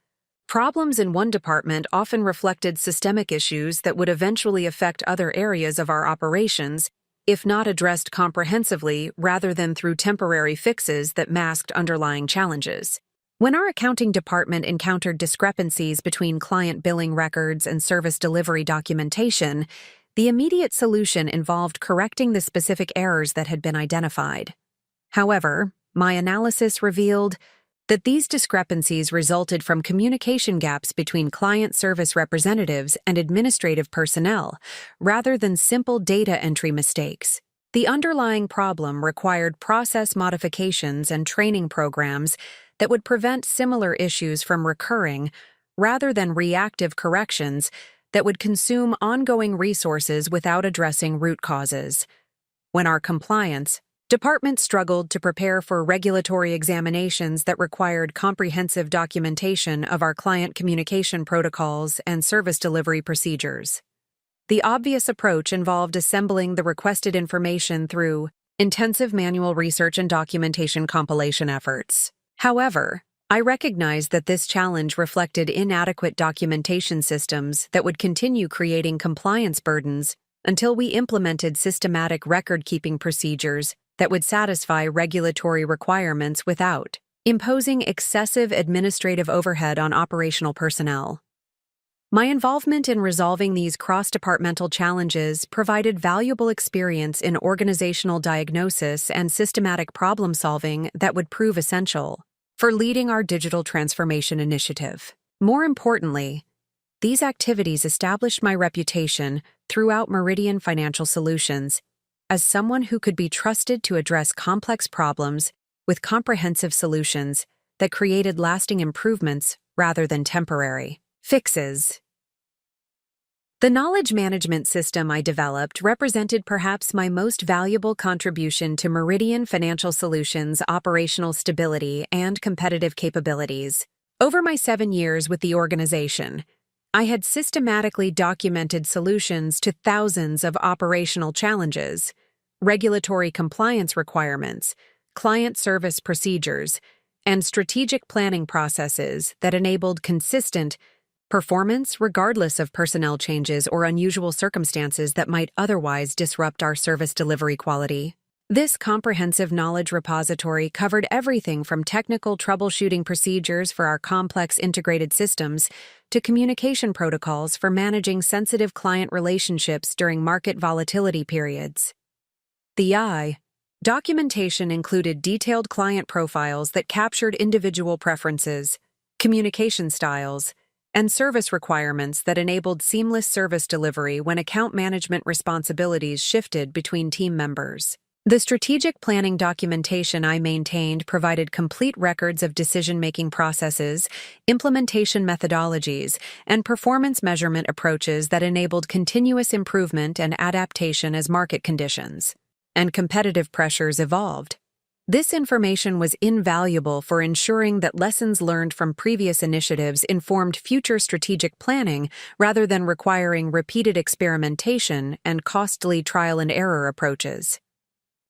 problems in one department often reflected systemic issues that would eventually affect other areas of our operations if not addressed comprehensively rather than through temporary fixes that masked underlying challenges. When our accounting department encountered discrepancies between client billing records and service delivery documentation, the immediate solution involved correcting the specific errors that had been identified. However, my analysis revealed that these discrepancies resulted from communication gaps between client service representatives and administrative personnel, rather than simple data entry mistakes. The underlying problem required process modifications and training programs that would prevent similar issues from recurring, rather than reactive corrections that would consume ongoing resources without addressing root causes. When our compliance department struggled to prepare for regulatory examinations that required comprehensive documentation of our client communication protocols and service delivery procedures. The obvious approach involved assembling the requested information through intensive manual research and documentation compilation efforts. However, I recognized that this challenge reflected inadequate documentation systems that would continue creating compliance burdens until we implemented systematic record-keeping procedures that would satisfy regulatory requirements without imposing excessive administrative overhead on operational personnel. My involvement in resolving these cross-departmental challenges provided valuable experience in organizational diagnosis and systematic problem-solving that would prove essential for leading our digital transformation initiative. More importantly, these activities established my reputation throughout Meridian Financial Solutions as someone who could be trusted to address complex problems with comprehensive solutions that created lasting improvements rather than temporary fixes. The knowledge management system I developed represented perhaps my most valuable contribution to Meridian Financial Solutions' operational stability and competitive capabilities. Over my 7 years with the organization, I had systematically documented solutions to thousands of operational challenges, regulatory compliance requirements, client service procedures, and strategic planning processes that enabled consistent performance regardless of personnel changes or unusual circumstances that might otherwise disrupt our service delivery quality. This comprehensive knowledge repository covered everything from technical troubleshooting procedures for our complex integrated systems to communication protocols for managing sensitive client relationships during market volatility periods. The documentation included detailed client profiles that captured individual preferences, communication styles, and service requirements that enabled seamless service delivery when account management responsibilities shifted between team members. The strategic planning documentation I maintained provided complete records of decision-making processes, implementation methodologies, and performance measurement approaches that enabled continuous improvement and adaptation as market conditions and competitive pressures evolved. This information was invaluable for ensuring that lessons learned from previous initiatives informed future strategic planning rather than requiring repeated experimentation and costly trial-and-error approaches.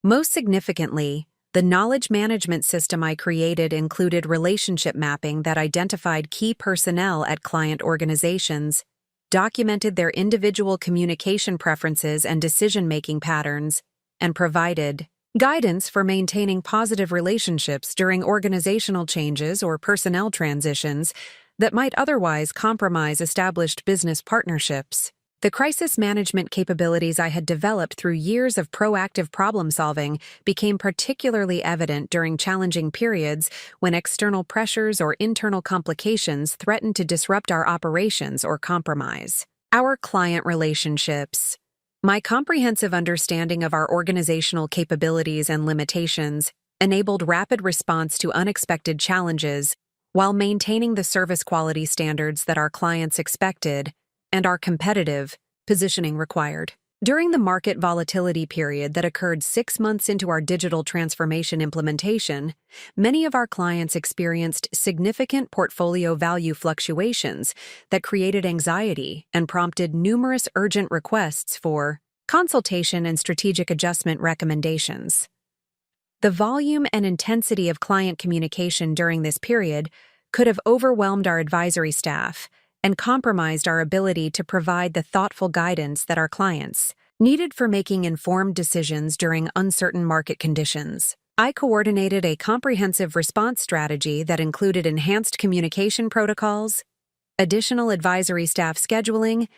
Most significantly, the knowledge management system I created included relationship mapping that identified key personnel at client organizations, documented their individual communication preferences and decision-making patterns, and provided guidance for maintaining positive relationships during organizational changes or personnel transitions that might otherwise compromise established business partnerships. The crisis management capabilities I had developed through years of proactive problem-solving became particularly evident during challenging periods when external pressures or internal complications threatened to disrupt our operations or compromise our client relationships. My comprehensive understanding of our organizational capabilities and limitations enabled rapid response to unexpected challenges while maintaining the service quality standards that our clients expected and our competitive positioning required. During the market volatility period that occurred 6 months into our digital transformation implementation, many of our clients experienced significant portfolio value fluctuations that created anxiety and prompted numerous urgent requests for consultation and strategic adjustment recommendations. The volume and intensity of client communication during this period could have overwhelmed our advisory staff and compromised our ability to provide the thoughtful guidance that our clients needed for making informed decisions during uncertain market conditions. I coordinated a comprehensive response strategy that included enhanced communication protocols, additional advisory staff scheduling,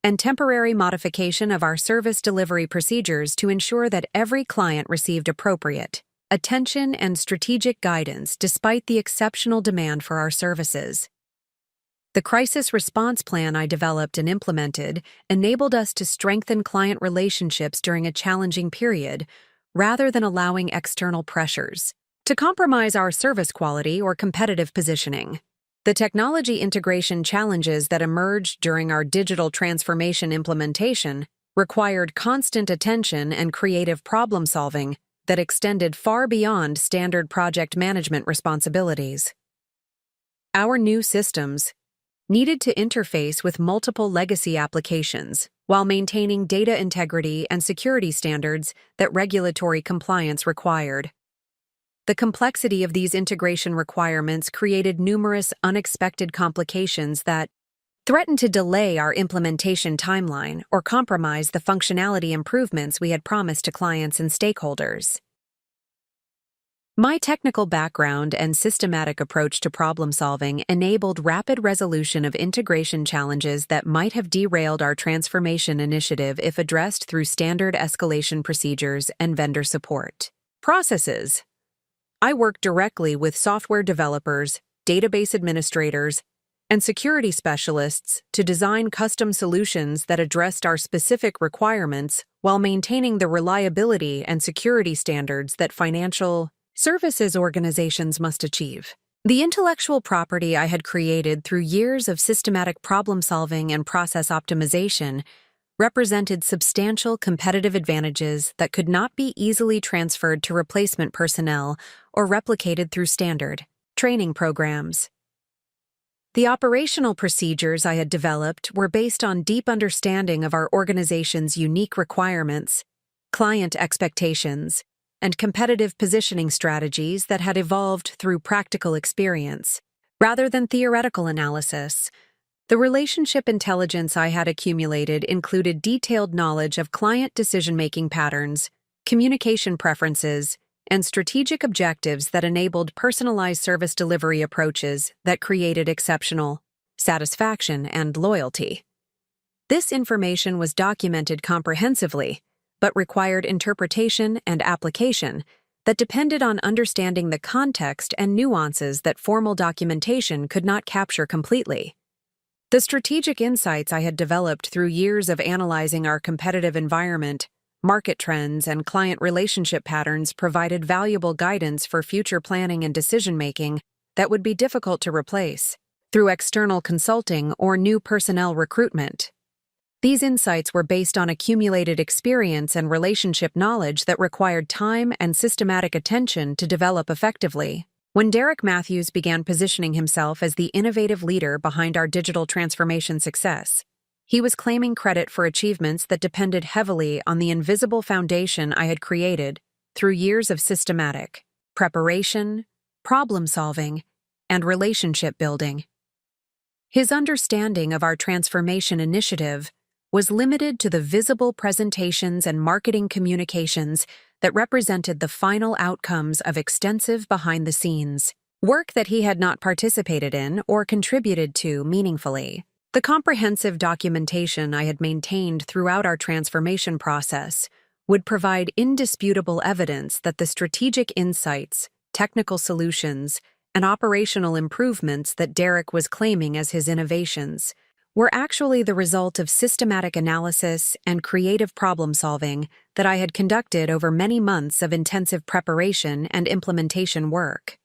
and temporary modification of our service delivery procedures to ensure that every client received appropriate attention and strategic guidance despite the exceptional demand for our services. The crisis response plan I developed and implemented enabled us to strengthen client relationships during a challenging period, rather than allowing external pressures to compromise our service quality or competitive positioning. The technology integration challenges that emerged during our digital transformation implementation required constant attention and creative problem-solving that extended far beyond standard project management responsibilities. Our new systems needed to interface with multiple legacy applications while maintaining data integrity and security standards that regulatory compliance required. The complexity of these integration requirements created numerous unexpected complications that threatened to delay our implementation timeline or compromise the functionality improvements we had promised to clients and stakeholders. My technical background and systematic approach to problem-solving enabled rapid resolution of integration challenges that might have derailed our transformation initiative if addressed through standard escalation procedures and vendor support processes. I worked directly with software developers, database administrators, and security specialists to design custom solutions that addressed our specific requirements while maintaining the reliability and security standards that financial services organizations must achieve. The intellectual property I had created through years of systematic problem-solving and process optimization represented substantial competitive advantages that could not be easily transferred to replacement personnel or replicated through standard training programs. The operational procedures I had developed were based on deep understanding of our organization's unique requirements, client expectations, and competitive positioning strategies that had evolved through practical experience, rather than theoretical analysis. The relationship intelligence I had accumulated included detailed knowledge of client decision-making patterns, communication preferences, and strategic objectives that enabled personalized service delivery approaches that created exceptional satisfaction and loyalty. This information was documented comprehensively, but required interpretation and application that depended on understanding the context and nuances that formal documentation could not capture completely. The strategic insights I had developed through years of analyzing our competitive environment, market trends, and client relationship patterns provided valuable guidance for future planning and decision-making that would be difficult to replace through external consulting or new personnel recruitment. These insights were based on accumulated experience and relationship knowledge that required time and systematic attention to develop effectively. When Derek Matthews began positioning himself as the innovative leader behind our digital transformation success, he was claiming credit for achievements that depended heavily on the invisible foundation I had created through years of systematic preparation, problem-solving, and relationship building. His understanding of our transformation initiative was limited to the visible presentations and marketing communications that represented the final outcomes of extensive behind-the-scenes work that he had not participated in or contributed to meaningfully. The comprehensive documentation I had maintained throughout our transformation process would provide indisputable evidence that the strategic insights, technical solutions, and operational improvements that Derek was claiming as his innovations were actually the result of systematic analysis and creative problem-solving that I had conducted over many months of intensive preparation and implementation work.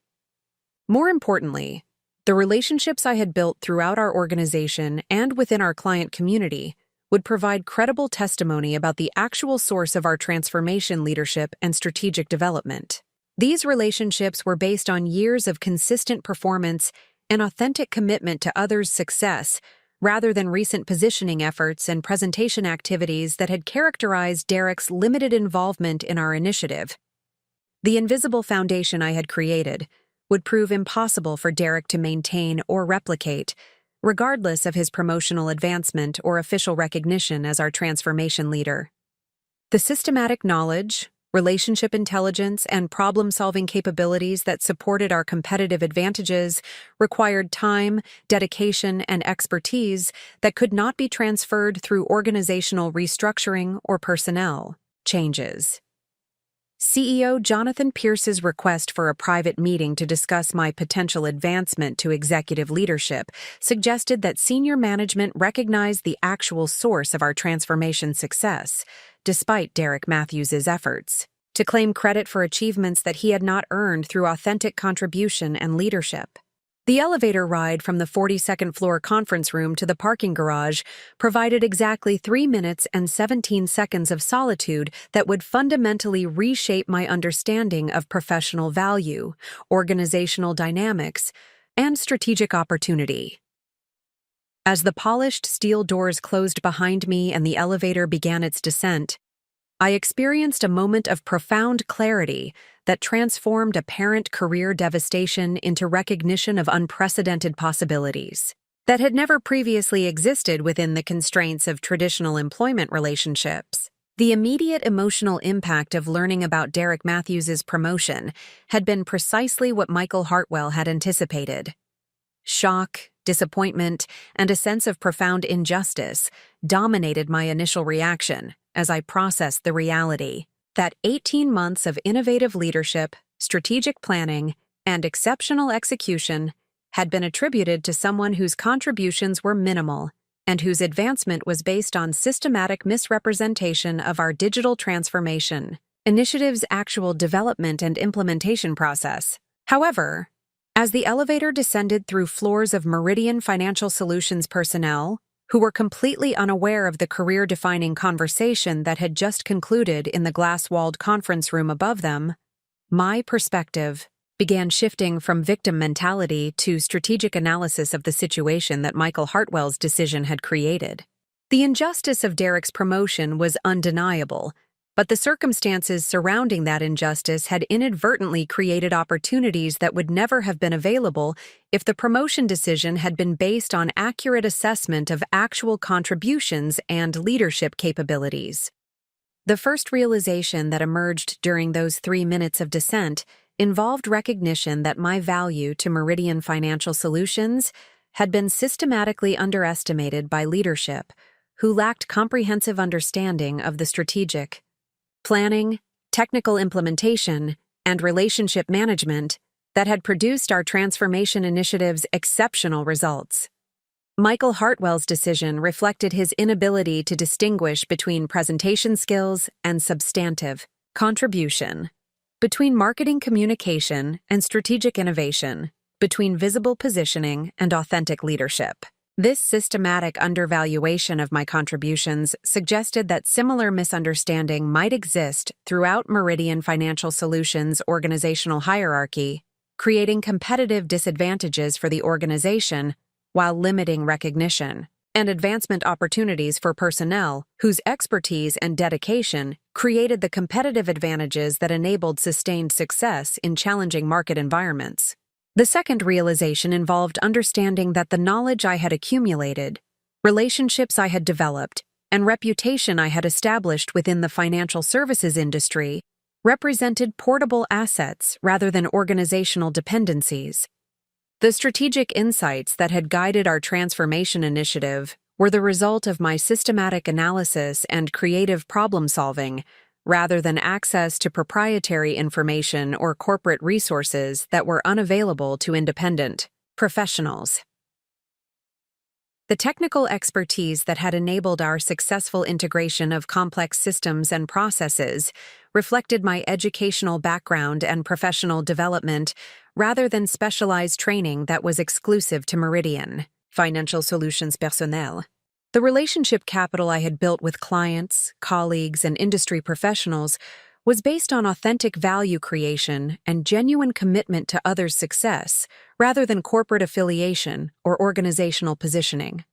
More importantly, the relationships I had built throughout our organization and within our client community would provide credible testimony about the actual source of our transformation leadership and strategic development. These relationships were based on years of consistent performance and authentic commitment to others' success, rather than recent positioning efforts and presentation activities that had characterized Derek's limited involvement in our initiative. The invisible foundation I had created would prove impossible for Derek to maintain or replicate, regardless of his promotional advancement or official recognition as our transformation leader. The systematic knowledge, relationship intelligence, and problem-solving capabilities that supported our competitive advantages required time, dedication, and expertise that could not be transferred through organizational restructuring or personnel changes. CEO Jonathan Pierce's request for a private meeting to discuss my potential advancement to executive leadership suggested that senior management recognized the actual source of our transformation success, despite Derek Matthews's efforts, to claim credit for achievements that he had not earned through authentic contribution and leadership. The elevator ride from the 42nd floor conference room to the parking garage provided exactly 3 minutes and 17 seconds of solitude that would fundamentally reshape my understanding of professional value, organizational dynamics, and strategic opportunity. As the polished steel doors closed behind me and the elevator began its descent, I experienced a moment of profound clarity that transformed apparent career devastation into recognition of unprecedented possibilities that had never previously existed within the constraints of traditional employment relationships. The immediate emotional impact of learning about Derek Matthews's promotion had been precisely what Michael Hartwell had anticipated. Shock, disappointment, and a sense of profound injustice dominated my initial reaction as I processed the reality that 18 months of innovative leadership, strategic planning, and exceptional execution had been attributed to someone whose contributions were minimal and whose advancement was based on systematic misrepresentation of our digital transformation initiative's actual development and implementation process. However, as the elevator descended through floors of Meridian Financial Solutions personnel, who were completely unaware of the career-defining conversation that had just concluded in the glass-walled conference room above them, my perspective began shifting from victim mentality to strategic analysis of the situation that Michael Hartwell's decision had created. The injustice of Derek's promotion was undeniable, but the circumstances surrounding that injustice had inadvertently created opportunities that would never have been available if the promotion decision had been based on accurate assessment of actual contributions and leadership capabilities. The first realization that emerged during those 3 minutes of descent involved recognition that my value to Meridian Financial Solutions had been systematically underestimated by leadership who lacked comprehensive understanding of the strategic planning, technical implementation, and relationship management that had produced our transformation initiative's exceptional results. Michael Hartwell's decision reflected his inability to distinguish between presentation skills and substantive contribution, between marketing communication and strategic innovation, between visible positioning and authentic leadership. This systematic undervaluation of my contributions suggested that similar misunderstanding might exist throughout Meridian Financial Solutions' organizational hierarchy, creating competitive disadvantages for the organization while limiting recognition and advancement opportunities for personnel whose expertise and dedication created the competitive advantages that enabled sustained success in challenging market environments. The second realization involved understanding that the knowledge I had accumulated, relationships I had developed, and reputation I had established within the financial services industry represented portable assets rather than organizational dependencies. The strategic insights that had guided our transformation initiative were the result of my systematic analysis and creative problem-solving, rather than access to proprietary information or corporate resources that were unavailable to independent professionals. The technical expertise that had enabled our successful integration of complex systems and processes reflected my educational background and professional development rather than specialized training that was exclusive to Meridian Financial Solutions personnel. The relationship capital I had built with clients, colleagues, and industry professionals was based on authentic value creation and genuine commitment to others' success, rather than corporate affiliation or organizational positioning.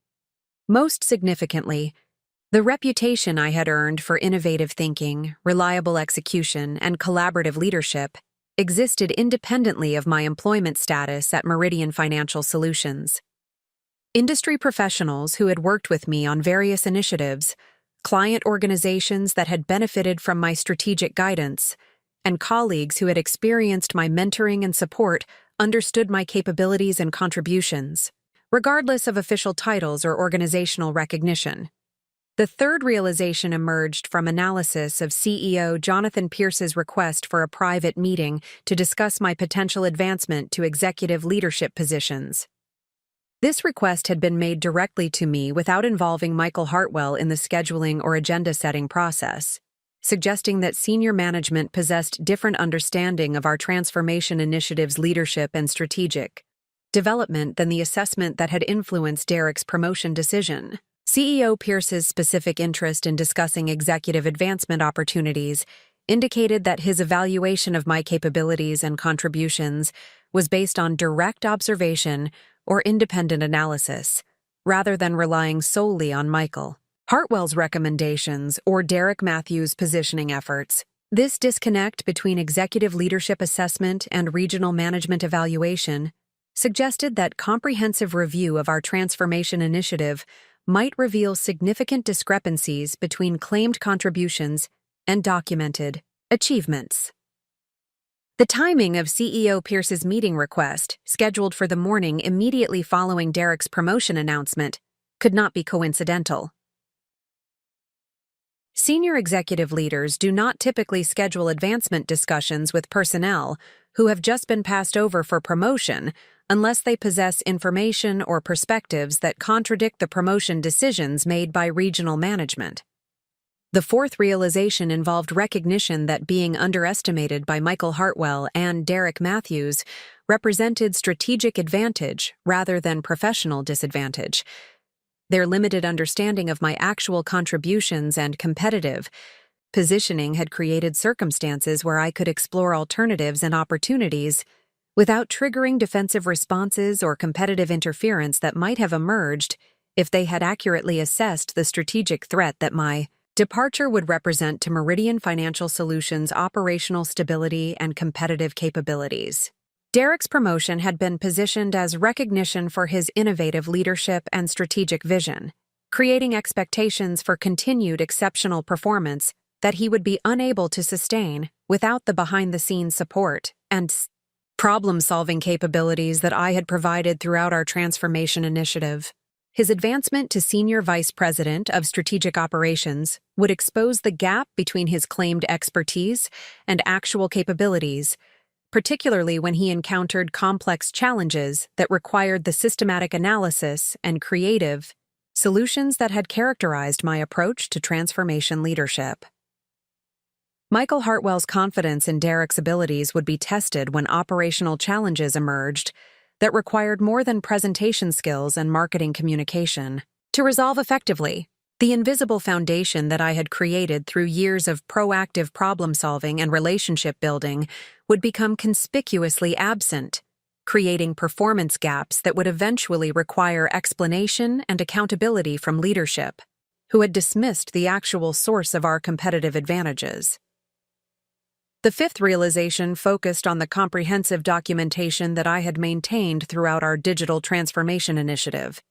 Most significantly, the reputation I had earned for innovative thinking, reliable execution, and collaborative leadership existed independently of my employment status at Meridian Financial Solutions. Industry professionals who had worked with me on various initiatives, client organizations that had benefited from my strategic guidance, and colleagues who had experienced my mentoring and support understood my capabilities and contributions, regardless of official titles or organizational recognition. The third realization emerged from analysis of CEO Jonathan Pierce's request for a private meeting to discuss my potential advancement to executive leadership positions. This request had been made directly to me without involving Michael Hartwell in the scheduling or agenda-setting process, suggesting that senior management possessed different understanding of our transformation initiative's leadership and strategic development than the assessment that had influenced Derek's promotion decision. CEO Pierce's specific interest in discussing executive advancement opportunities indicated that his evaluation of my capabilities and contributions was based on direct observation or independent analysis, rather than relying solely on Michael Hartwell's recommendations or Derek Matthews' positioning efforts. This disconnect between executive leadership assessment and regional management evaluation suggested that comprehensive review of our transformation initiative might reveal significant discrepancies between claimed contributions and documented achievements. The timing of CEO Pierce's meeting request, scheduled for the morning immediately following Derek's promotion announcement, could not be coincidental. Senior executive leaders do not typically schedule advancement discussions with personnel who have just been passed over for promotion unless they possess information or perspectives that contradict the promotion decisions made by regional management. The fourth realization involved recognition that being underestimated by Michael Hartwell and Derek Matthews represented strategic advantage rather than professional disadvantage. Their limited understanding of my actual contributions and competitive positioning had created circumstances where I could explore alternatives and opportunities without triggering defensive responses or competitive interference that might have emerged if they had accurately assessed the strategic threat that my departure would represent to Meridian Financial Solutions' operational stability and competitive capabilities. Derek's promotion had been positioned as recognition for his innovative leadership and strategic vision, creating expectations for continued exceptional performance that he would be unable to sustain without the behind-the-scenes support and problem-solving capabilities that I had provided throughout our transformation initiative. His advancement to Senior Vice President of Strategic Operations would expose the gap between his claimed expertise and actual capabilities, particularly when he encountered complex challenges that required the systematic analysis and creative solutions that had characterized my approach to transformation leadership. Michael Hartwell's confidence in Derek's abilities would be tested when operational challenges emerged that required more than presentation skills and marketing communication. To resolve effectively, the invisible foundation that I had created through years of proactive problem-solving and relationship building would become conspicuously absent, creating performance gaps that would eventually require explanation and accountability from leadership, who had dismissed the actual source of our competitive advantages. The fifth realization focused on the comprehensive documentation that I had maintained throughout our digital transformation initiative.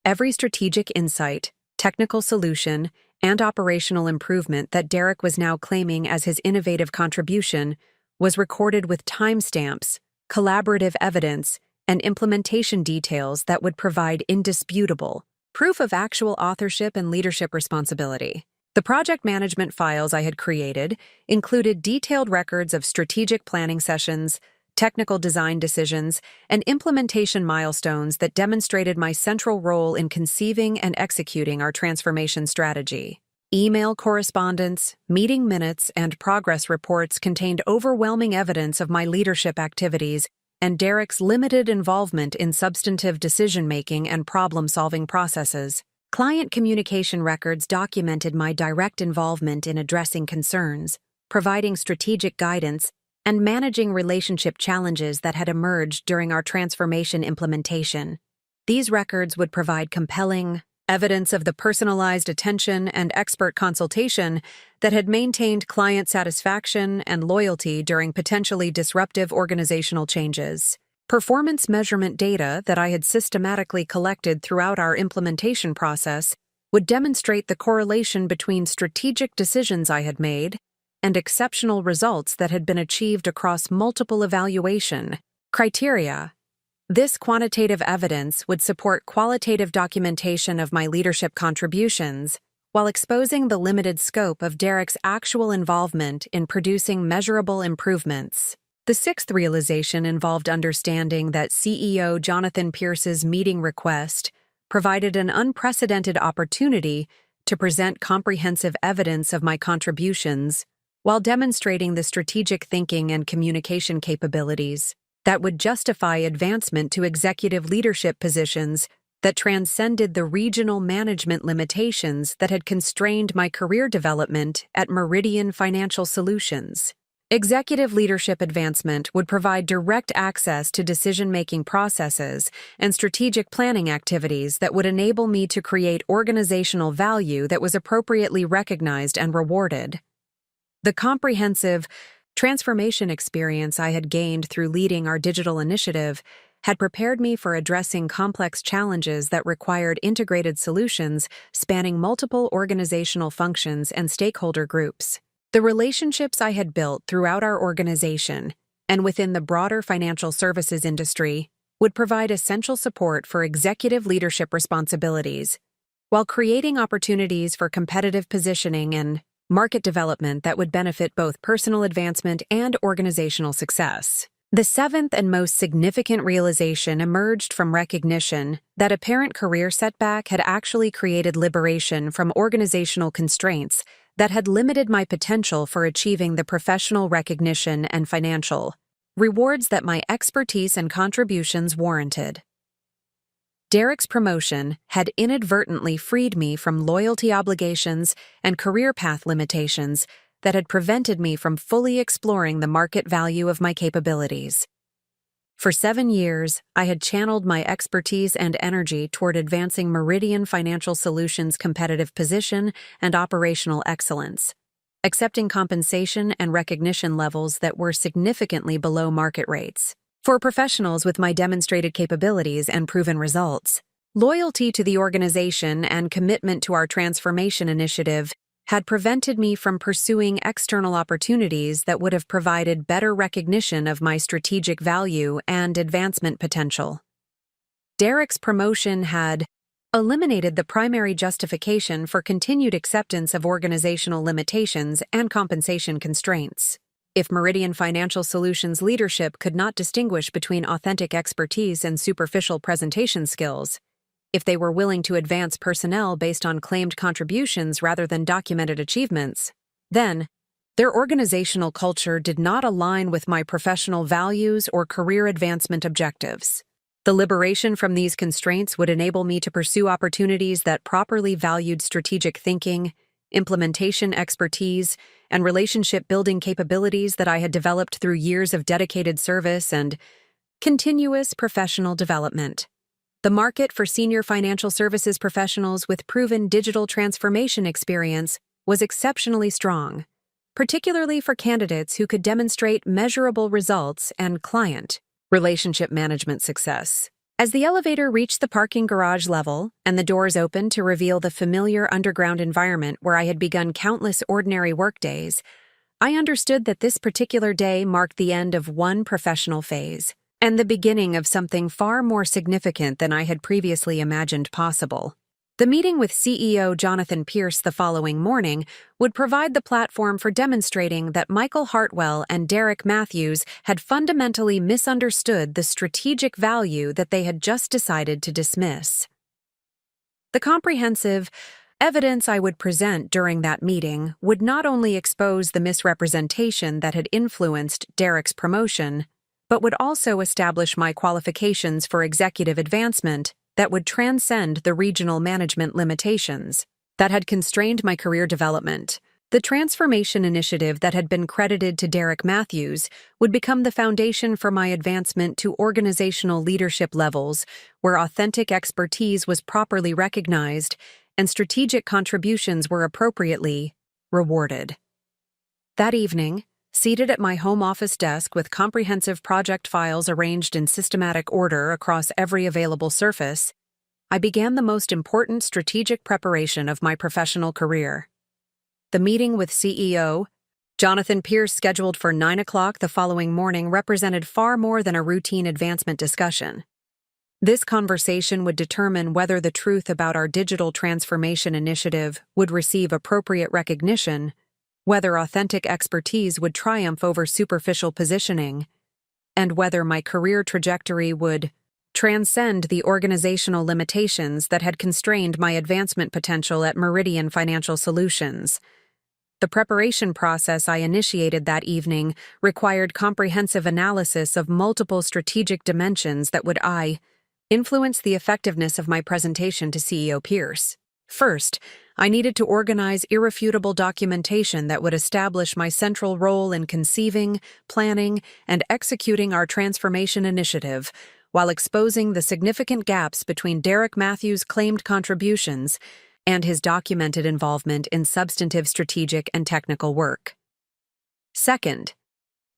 Every strategic insight, technical solution, and operational improvement that Derek was now claiming as his innovative contribution was recorded with timestamps, collaborative evidence, and implementation details that would provide indisputable proof of actual authorship and leadership responsibility. The project management files I had created included detailed records of strategic planning sessions, technical design decisions, and implementation milestones that demonstrated my central role in conceiving and executing our transformation strategy. Email correspondence, meeting minutes, and progress reports contained overwhelming evidence of my leadership activities and Derek's limited involvement in substantive decision-making and problem-solving processes. Client communication records documented my direct involvement in addressing concerns, providing strategic guidance, and managing relationship challenges that had emerged during our transformation implementation. These records would provide compelling evidence of the personalized attention and expert consultation that had maintained client satisfaction and loyalty during potentially disruptive organizational changes. Performance measurement data that I had systematically collected throughout our implementation process would demonstrate the correlation between strategic decisions I had made and exceptional results that had been achieved across multiple evaluation criteria. This quantitative evidence would support qualitative documentation of my leadership contributions while exposing the limited scope of Derek's actual involvement in producing measurable improvements. The sixth realization involved understanding that CEO Jonathan Pierce's meeting request provided an unprecedented opportunity to present comprehensive evidence of my contributions while demonstrating the strategic thinking and communication capabilities that would justify advancement to executive leadership positions that transcended the regional management limitations that had constrained my career development at Meridian Financial Solutions. Executive leadership advancement would provide direct access to decision-making processes and strategic planning activities that would enable me to create organizational value that was appropriately recognized and rewarded. The comprehensive transformation experience I had gained through leading our digital initiative had prepared me for addressing complex challenges that required integrated solutions spanning multiple organizational functions and stakeholder groups. The relationships I had built throughout our organization and within the broader financial services industry would provide essential support for executive leadership responsibilities, while creating opportunities for competitive positioning and market development that would benefit both personal advancement and organizational success. The seventh and most significant realization emerged from recognition that apparent career setback had actually created liberation from organizational constraints that had limited my potential for achieving the professional recognition and financial rewards that my expertise and contributions warranted. Derek's promotion had inadvertently freed me from loyalty obligations and career path limitations that had prevented me from fully exploring the market value of my capabilities. For 7 years, I had channeled my expertise and energy toward advancing Meridian Financial Solutions' competitive position and operational excellence, accepting compensation and recognition levels that were significantly below market rates. For professionals with my demonstrated capabilities and proven results, loyalty to the organization and commitment to our transformation initiative had prevented me from pursuing external opportunities that would have provided better recognition of my strategic value and advancement potential. Derek's promotion had eliminated the primary justification for continued acceptance of organizational limitations and compensation constraints. If Meridian Financial Solutions leadership could not distinguish between authentic expertise and superficial presentation skills, if they were willing to advance personnel based on claimed contributions rather than documented achievements, then their organizational culture did not align with my professional values or career advancement objectives. The liberation from these constraints would enable me to pursue opportunities that properly valued strategic thinking, implementation expertise, and relationship-building capabilities that I had developed through years of dedicated service and continuous professional development. The market for senior financial services professionals with proven digital transformation experience was exceptionally strong, particularly for candidates who could demonstrate measurable results and client relationship management success. As the elevator reached the parking garage level and the doors opened to reveal the familiar underground environment where I had begun countless ordinary workdays, I understood that this particular day marked the end of one professional phase and the beginning of something far more significant than I had previously imagined possible. The meeting with CEO Jonathan Pierce the following morning would provide the platform for demonstrating that Michael Hartwell and Derek Matthews had fundamentally misunderstood the strategic value that they had just decided to dismiss. The comprehensive evidence I would present during that meeting would not only expose the misrepresentation that had influenced Derek's promotion, but would also establish my qualifications for executive advancement that would transcend the regional management limitations that had constrained my career development. The transformation initiative that had been credited to Derek Matthews would become the foundation for my advancement to organizational leadership levels where authentic expertise was properly recognized and strategic contributions were appropriately rewarded. That evening, seated at my home office desk with comprehensive project files arranged in systematic order across every available surface, I began the most important strategic preparation of my professional career. The meeting with CEO Jonathan Pierce, scheduled for 9 o'clock the following morning, represented far more than a routine advancement discussion. This conversation would determine whether the truth about our digital transformation initiative would receive appropriate recognition, whether authentic expertise would triumph over superficial positioning, and whether my career trajectory would transcend the organizational limitations that had constrained my advancement potential at Meridian Financial Solutions. The preparation process I initiated that evening required comprehensive analysis of multiple strategic dimensions that would influence the effectiveness of my presentation to CEO Pierce. First, I needed to organize irrefutable documentation that would establish my central role in conceiving, planning, and executing our transformation initiative, while exposing the significant gaps between Derek Matthews' claimed contributions and his documented involvement in substantive strategic and technical work. Second,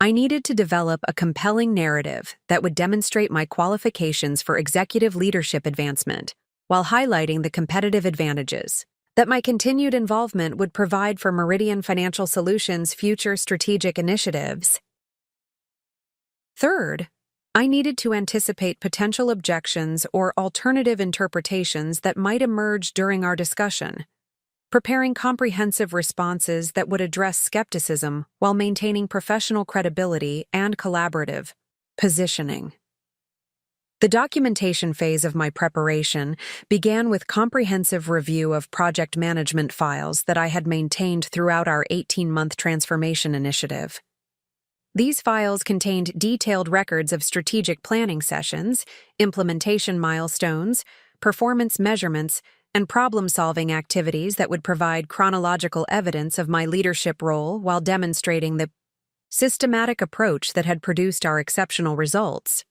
I needed to develop a compelling narrative that would demonstrate my qualifications for executive leadership advancement, while highlighting the competitive advantages that my continued involvement would provide for Meridian Financial Solutions' future strategic initiatives. Third, I needed to anticipate potential objections or alternative interpretations that might emerge during our discussion, preparing comprehensive responses that would address skepticism while maintaining professional credibility and collaborative positioning. The documentation phase of my preparation began with comprehensive review of project management files that I had maintained throughout our 18-month transformation initiative. These files contained detailed records of strategic planning sessions, implementation milestones, performance measurements, and problem-solving activities that would provide chronological evidence of my leadership role while demonstrating the systematic approach that had produced our exceptional results.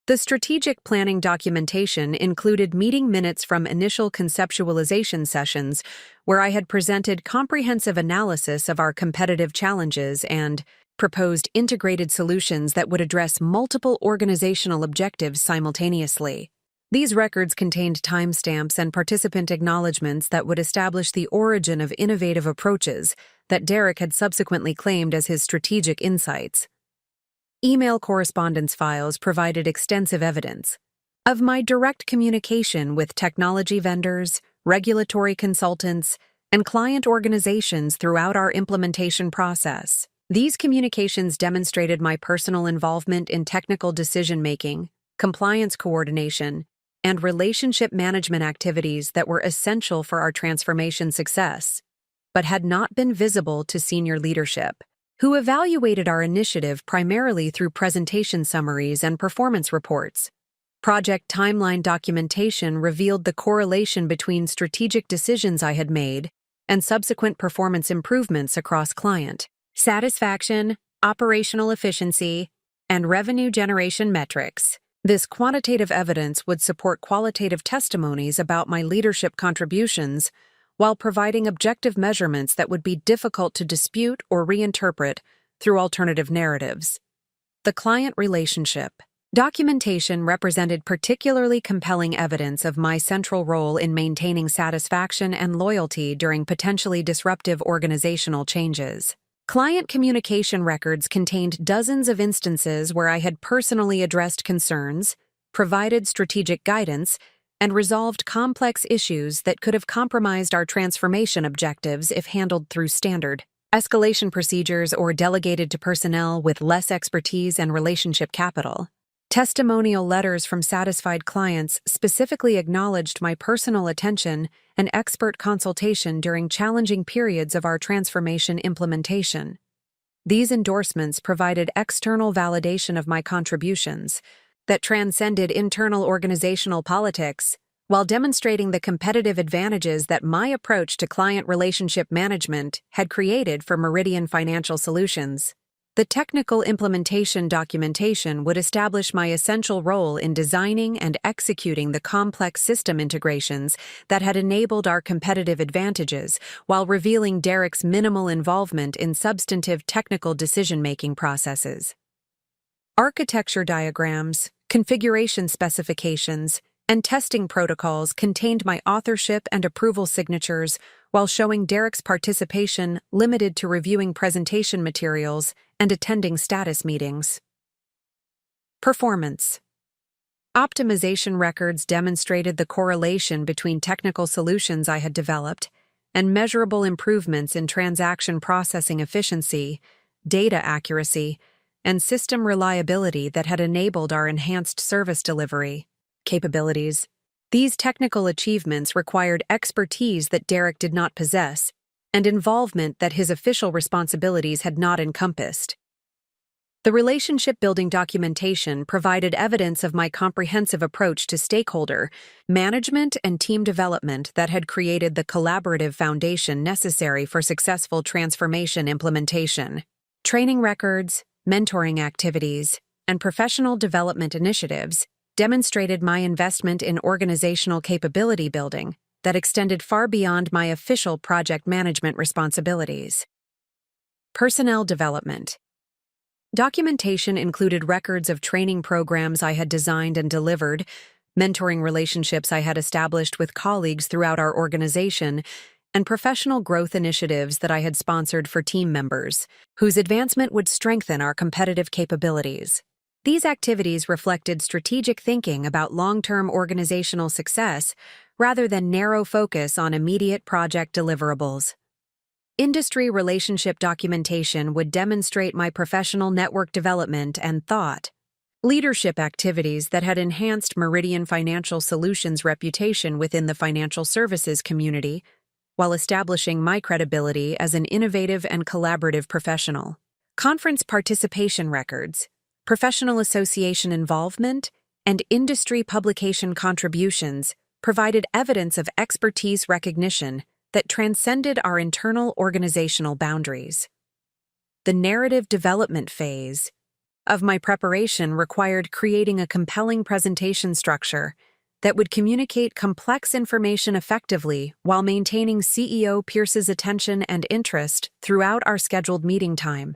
The strategic planning documentation included meeting minutes from initial conceptualization sessions where I had presented comprehensive analysis of our competitive challenges and proposed integrated solutions that would address multiple organizational objectives simultaneously. These records contained timestamps and participant acknowledgments that would establish the origin of innovative approaches that Derek had subsequently claimed as his strategic insights. Email correspondence files provided extensive evidence of my direct communication with technology vendors, regulatory consultants, and client organizations throughout our implementation process. These communications demonstrated my personal involvement in technical decision-making, compliance coordination, and relationship management activities that were essential for our transformation success, but had not been visible to senior leadership, who evaluated our initiative primarily through presentation summaries and performance reports. Project timeline documentation revealed the correlation between strategic decisions I had made and subsequent performance improvements across client satisfaction, operational efficiency, and revenue generation metrics. This quantitative evidence would support qualitative testimonies about my leadership contributions while providing objective measurements that would be difficult to dispute or reinterpret through alternative narratives. The client relationship documentation represented particularly compelling evidence of my central role in maintaining satisfaction and loyalty during potentially disruptive organizational changes. Client communication records contained dozens of instances where I had personally addressed concerns, provided strategic guidance, and resolved complex issues that could have compromised our transformation objectives if handled through standard escalation procedures or delegated to personnel with less expertise and relationship capital. Testimonial letters from satisfied clients specifically acknowledged my personal attention and expert consultation during challenging periods of our transformation implementation. These endorsements provided external validation of my contributions that transcended internal organizational politics, while demonstrating the competitive advantages that my approach to client relationship management had created for Meridian Financial Solutions. The technical implementation documentation would establish my essential role in designing and executing the complex system integrations that had enabled our competitive advantages, while revealing Derek's minimal involvement in substantive technical decision-making processes. Architecture diagrams, configuration specifications, and testing protocols contained my authorship and approval signatures, while showing Derek's participation limited to reviewing presentation materials and attending status meetings. Performance. Optimization records demonstrated the correlation between technical solutions I had developed and measurable improvements in transaction processing efficiency, data accuracy, and system reliability that had enabled our enhanced service delivery capabilities. These technical achievements required expertise that Derek did not possess and involvement that his official responsibilities had not encompassed. The relationship-building documentation provided evidence of my comprehensive approach to stakeholder management and team development that had created the collaborative foundation necessary for successful transformation implementation. Training records, mentoring activities, and professional development initiatives demonstrated my investment in organizational capability building that extended far beyond my official project management responsibilities. Personnel development. Documentation included records of training programs I had designed and delivered, mentoring relationships I had established with colleagues throughout our organization, and professional growth initiatives that I had sponsored for team members, whose advancement would strengthen our competitive capabilities. These activities reflected strategic thinking about long-term organizational success rather than narrow focus on immediate project deliverables. Industry relationship documentation would demonstrate my professional network development and thought leadership activities that had enhanced Meridian Financial Solutions' reputation within the financial services community, while establishing my credibility as an innovative and collaborative professional. Conference participation records, professional association involvement, and industry publication contributions provided evidence of expertise recognition that transcended our internal organizational boundaries. The narrative development phase of my preparation required creating a compelling presentation structure that would communicate complex information effectively while maintaining CEO Pierce's attention and interest throughout our scheduled meeting time.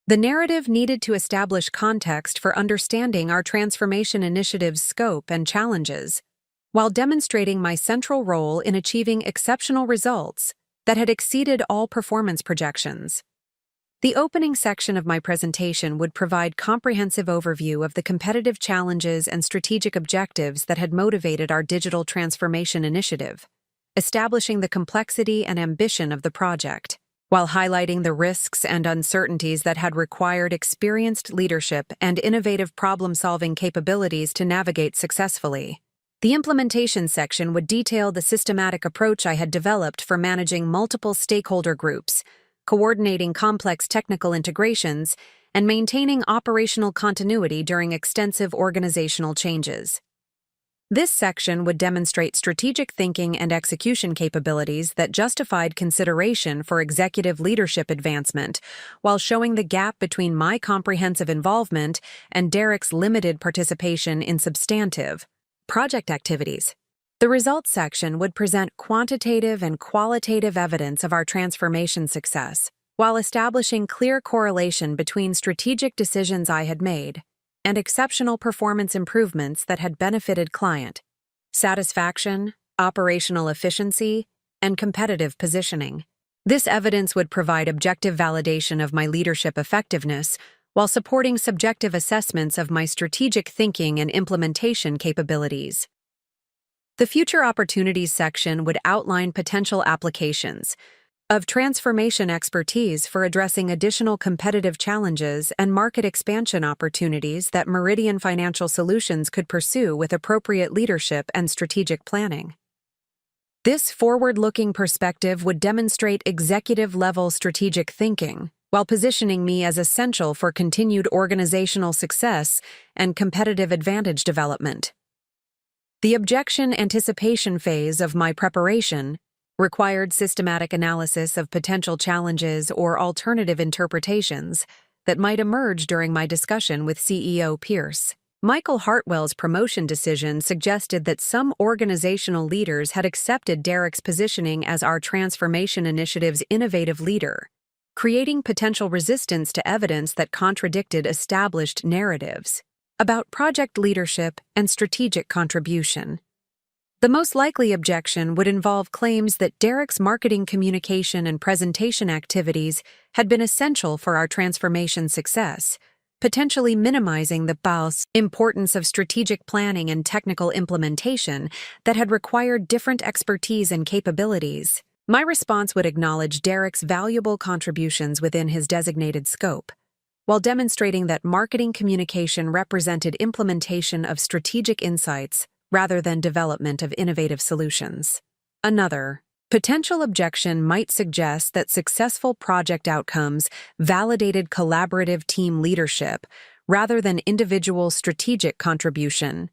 The narrative needed to establish context for understanding our transformation initiative's scope and challenges, while demonstrating my central role in achieving exceptional results that had exceeded all performance projections. The opening section of my presentation would provide comprehensive overview of the competitive challenges and strategic objectives that had motivated our digital transformation initiative, establishing the complexity and ambition of the project, while highlighting the risks and uncertainties that had required experienced leadership and innovative problem-solving capabilities to navigate successfully. The implementation section would detail the systematic approach I had developed for managing multiple stakeholder groups, coordinating complex technical integrations, and maintaining operational continuity during extensive organizational changes. This section would demonstrate strategic thinking and execution capabilities that justified consideration for executive leadership advancement, while showing the gap between my comprehensive involvement and Derek's limited participation in substantive project activities. The results section would present quantitative and qualitative evidence of our transformation success, while establishing clear correlation between strategic decisions I had made and exceptional performance improvements that had benefited client satisfaction, operational efficiency, and competitive positioning. This evidence would provide objective validation of my leadership effectiveness while supporting subjective assessments of my strategic thinking and implementation capabilities. The Future Opportunities section would outline potential applications of transformation expertise for addressing additional competitive challenges and market expansion opportunities that Meridian Financial Solutions could pursue with appropriate leadership and strategic planning. This forward-looking perspective would demonstrate executive-level strategic thinking, while positioning me as essential for continued organizational success and competitive advantage development. The objection anticipation phase of my preparation required systematic analysis of potential challenges or alternative interpretations that might emerge during my discussion with CEO Pierce. Michael Hartwell's promotion decision suggested that some organizational leaders had accepted Derek's positioning as our transformation initiative's innovative leader, creating potential resistance to evidence that contradicted established narratives about project leadership and strategic contribution. The most likely objection would involve claims that Derek's marketing communication and presentation activities had been essential for our transformation success, potentially minimizing the importance of strategic planning and technical implementation that had required different expertise and capabilities. My response would acknowledge Derek's valuable contributions within his designated scope, while demonstrating that marketing communication represented implementation of strategic insights rather than development of innovative solutions. Another potential objection might suggest that successful project outcomes validated collaborative team leadership rather than individual strategic contribution,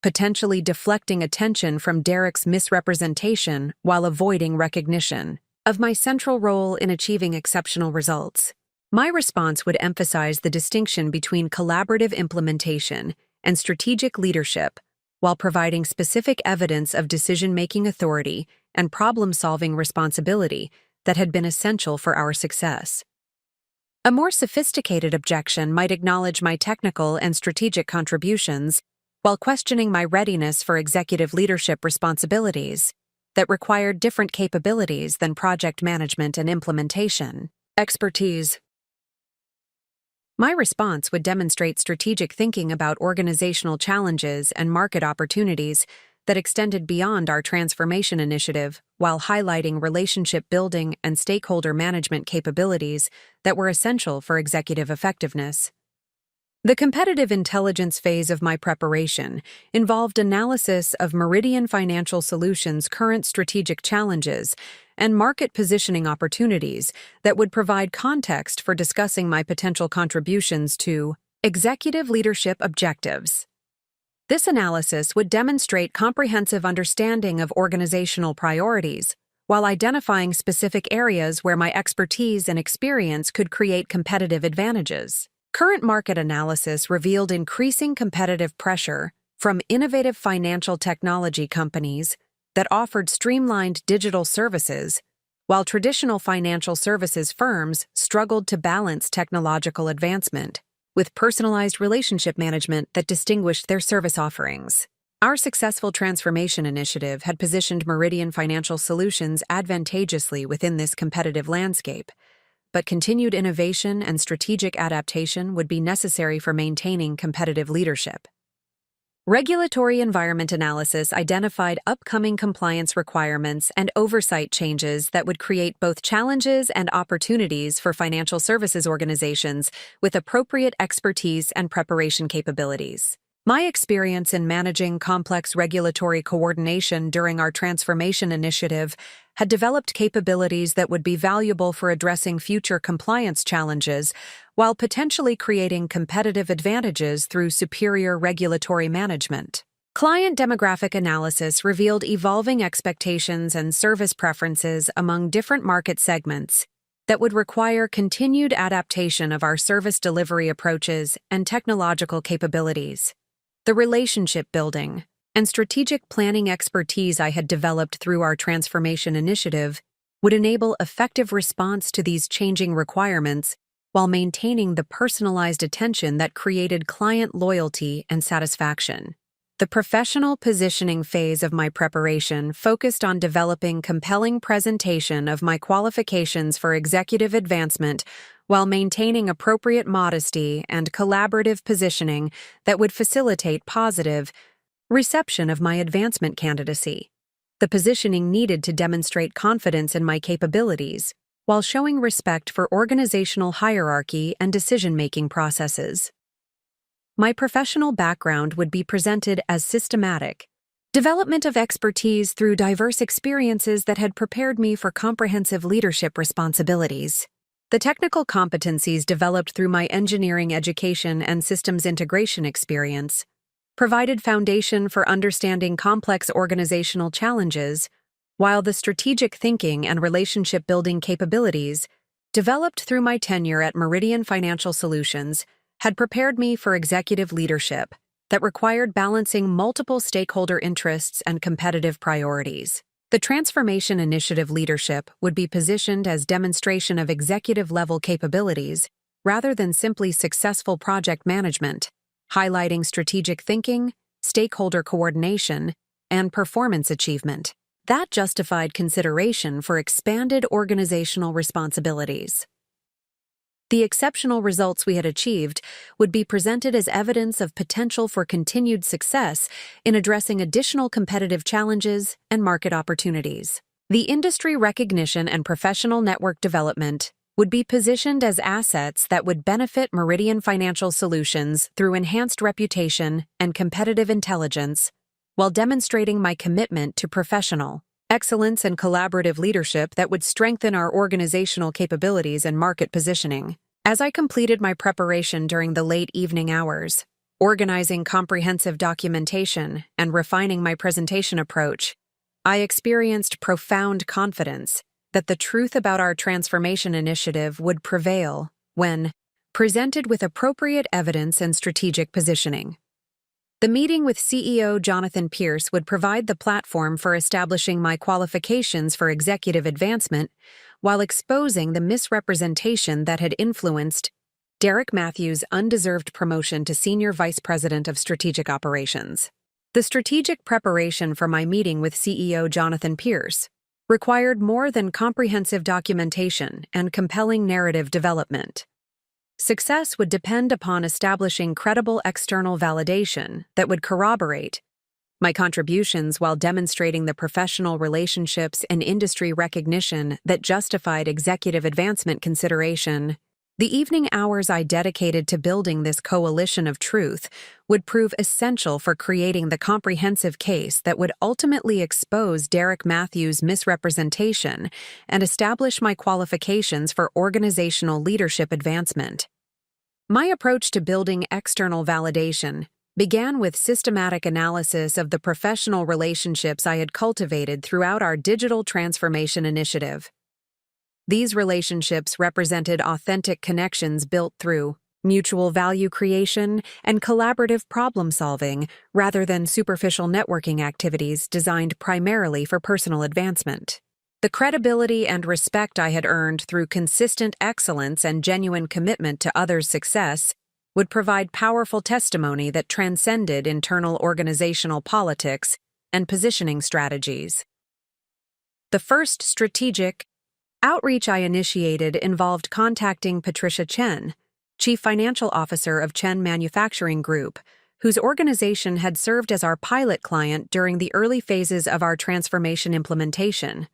potentially deflecting attention from Derek's misrepresentation while avoiding recognition of my central role in achieving exceptional results. My response would emphasize the distinction between collaborative implementation and strategic leadership, while providing specific evidence of decision-making authority and problem-solving responsibility that had been essential for our success. A more sophisticated objection might acknowledge my technical and strategic contributions while questioning my readiness for executive leadership responsibilities that required different capabilities than project management and implementation expertise. My response would demonstrate strategic thinking about organizational challenges and market opportunities that extended beyond our transformation initiative, while highlighting relationship building and stakeholder management capabilities that were essential for executive effectiveness. The competitive intelligence phase of my preparation involved analysis of Meridian Financial Solutions' current strategic challenges and market positioning opportunities that would provide context for discussing my potential contributions to executive leadership objectives. This analysis would demonstrate comprehensive understanding of organizational priorities, while identifying specific areas where my expertise and experience could create competitive advantages. Current market analysis revealed increasing competitive pressure from innovative financial technology companies that offered streamlined digital services, while traditional financial services firms struggled to balance technological advancement with personalized relationship management that distinguished their service offerings. Our successful transformation initiative had positioned Meridian Financial Solutions advantageously within this competitive landscape, but continued innovation and strategic adaptation would be necessary for maintaining competitive leadership. Regulatory environment analysis identified upcoming compliance requirements and oversight changes that would create both challenges and opportunities for financial services organizations with appropriate expertise and preparation capabilities. My experience in managing complex regulatory coordination during our transformation initiative had developed capabilities that would be valuable for addressing future compliance challenges while potentially creating competitive advantages through superior regulatory management. Client demographic analysis revealed evolving expectations and service preferences among different market segments that would require continued adaptation of our service delivery approaches and technological capabilities. The relationship building and strategic planning expertise I had developed through our transformation initiative would enable effective response to these changing requirements while maintaining the personalized attention that created client loyalty and satisfaction. The professional positioning phase of my preparation focused on developing compelling presentation of my qualifications for executive advancement while maintaining appropriate modesty and collaborative positioning that would facilitate positive, reception of my advancement candidacy, the positioning needed to demonstrate confidence in my capabilities, while showing respect for organizational hierarchy and decision-making processes. My professional background would be presented as systematic, development of expertise through diverse experiences that had prepared me for comprehensive leadership responsibilities. The technical competencies developed through my engineering education and systems integration experience provided foundation for understanding complex organizational challenges, while the strategic thinking and relationship-building capabilities developed through my tenure at Meridian Financial Solutions had prepared me for executive leadership that required balancing multiple stakeholder interests and competitive priorities. The Transformation Initiative leadership would be positioned as demonstration of executive-level capabilities rather than simply successful project management, highlighting strategic thinking, stakeholder coordination, and performance achievement. That justified consideration for expanded organizational responsibilities. The exceptional results we had achieved would be presented as evidence of potential for continued success in addressing additional competitive challenges and market opportunities. The industry recognition and professional network development would be positioned as assets that would benefit Meridian Financial Solutions through enhanced reputation and competitive intelligence, while demonstrating my commitment to professional excellence and collaborative leadership that would strengthen our organizational capabilities and market positioning. As I completed my preparation during the late evening hours, organizing comprehensive documentation and refining my presentation approach, I experienced profound confidence that the truth about our transformation initiative would prevail when presented with appropriate evidence and strategic positioning. The meeting with CEO Jonathan Pierce would provide the platform for establishing my qualifications for executive advancement while exposing the misrepresentation that had influenced Derek Matthews' undeserved promotion to Senior Vice President of Strategic Operations. The strategic preparation for my meeting with CEO Jonathan Pierce required more than comprehensive documentation and compelling narrative development. Success would depend upon establishing credible external validation that would corroborate my contributions while demonstrating the professional relationships and industry recognition that justified executive advancement consideration. The evening hours I dedicated to building this coalition of truth would prove essential for creating the comprehensive case that would ultimately expose Derek Matthews' misrepresentation and establish my qualifications for organizational leadership advancement. My approach to building external validation began with systematic analysis of the professional relationships I had cultivated throughout our digital transformation initiative. These relationships represented authentic connections built through mutual value creation and collaborative problem-solving rather than superficial networking activities designed primarily for personal advancement. The credibility and respect I had earned through consistent excellence and genuine commitment to others' success would provide powerful testimony that transcended internal organizational politics and positioning strategies. The first strategic outreach I initiated involved contacting Patricia Chen, Chief Financial Officer of Chen Manufacturing Group, whose organization had served as our pilot client during the early phases of our transformation implementation.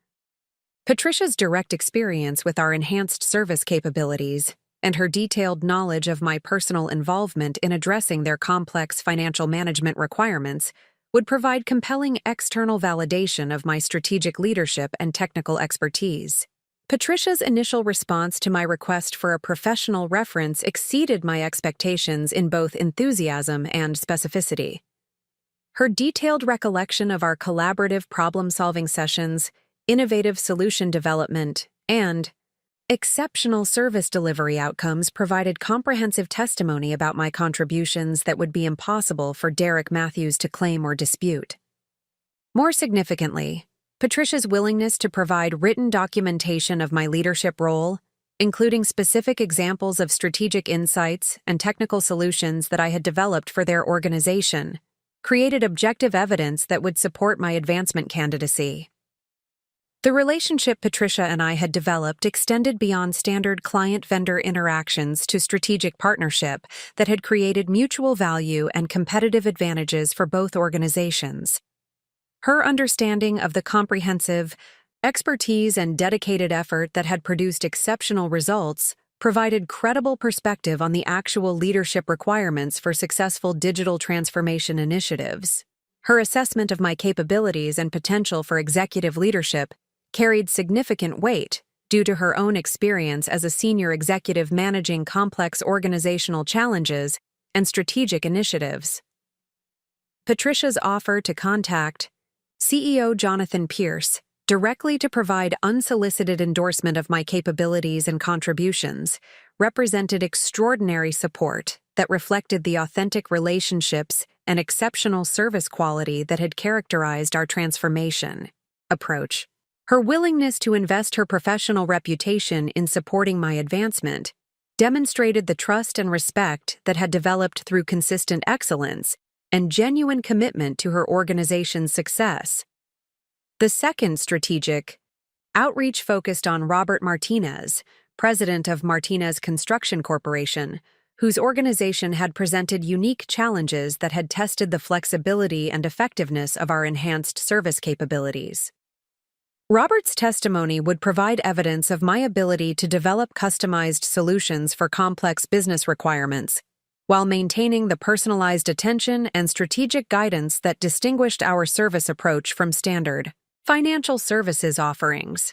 Patricia's direct experience with our enhanced service capabilities and her detailed knowledge of my personal involvement in addressing their complex financial management requirements would provide compelling external validation of my strategic leadership and technical expertise. Patricia's initial response to my request for a professional reference exceeded my expectations in both enthusiasm and specificity. Her detailed recollection of our collaborative problem-solving sessions, innovative solution development, and exceptional service delivery outcomes provided comprehensive testimony about my contributions that would be impossible for Derek Matthews to claim or dispute. More significantly, Patricia's willingness to provide written documentation of my leadership role, including specific examples of strategic insights and technical solutions that I had developed for their organization, created objective evidence that would support my advancement candidacy. The relationship Patricia and I had developed extended beyond standard client-vendor interactions to strategic partnership that had created mutual value and competitive advantages for both organizations. Her understanding of the comprehensive expertise and dedicated effort that had produced exceptional results provided credible perspective on the actual leadership requirements for successful digital transformation initiatives. Her assessment of my capabilities and potential for executive leadership carried significant weight due to her own experience as a senior executive managing complex organizational challenges and strategic initiatives. Patricia's offer to contact CEO Jonathan Pierce directly to provide unsolicited endorsement of my capabilities and contributions represented extraordinary support that reflected the authentic relationships and exceptional service quality that had characterized our transformation approach. Her willingness to invest her professional reputation in supporting my advancement demonstrated the trust and respect that had developed through consistent excellence and genuine commitment to her organization's success. The second strategic outreach focused on Robert Martinez, president of Martinez Construction Corporation, whose organization had presented unique challenges that had tested the flexibility and effectiveness of our enhanced service capabilities. Robert's testimony would provide evidence of my ability to develop customized solutions for complex business requirements, while maintaining the personalized attention and strategic guidance that distinguished our service approach from standard financial services offerings.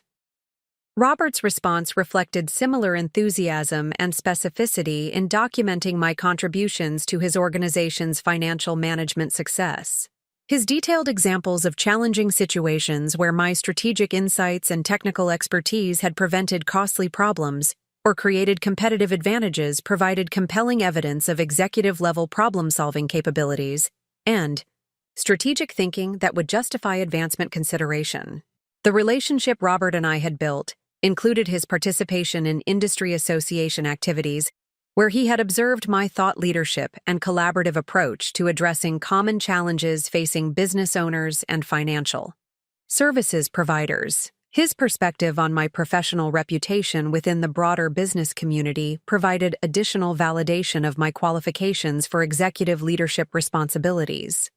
Robert's response reflected similar enthusiasm and specificity in documenting my contributions to his organization's financial management success. His detailed examples of challenging situations where my strategic insights and technical expertise had prevented costly problems or created competitive advantages provided compelling evidence of executive-level problem-solving capabilities and strategic thinking that would justify advancement consideration. The relationship Robert and I had built included his participation in industry association activities, where he had observed my thought leadership and collaborative approach to addressing common challenges facing business owners and financial services providers. His perspective on my professional reputation within the broader business community provided additional validation of my qualifications for executive leadership responsibilities.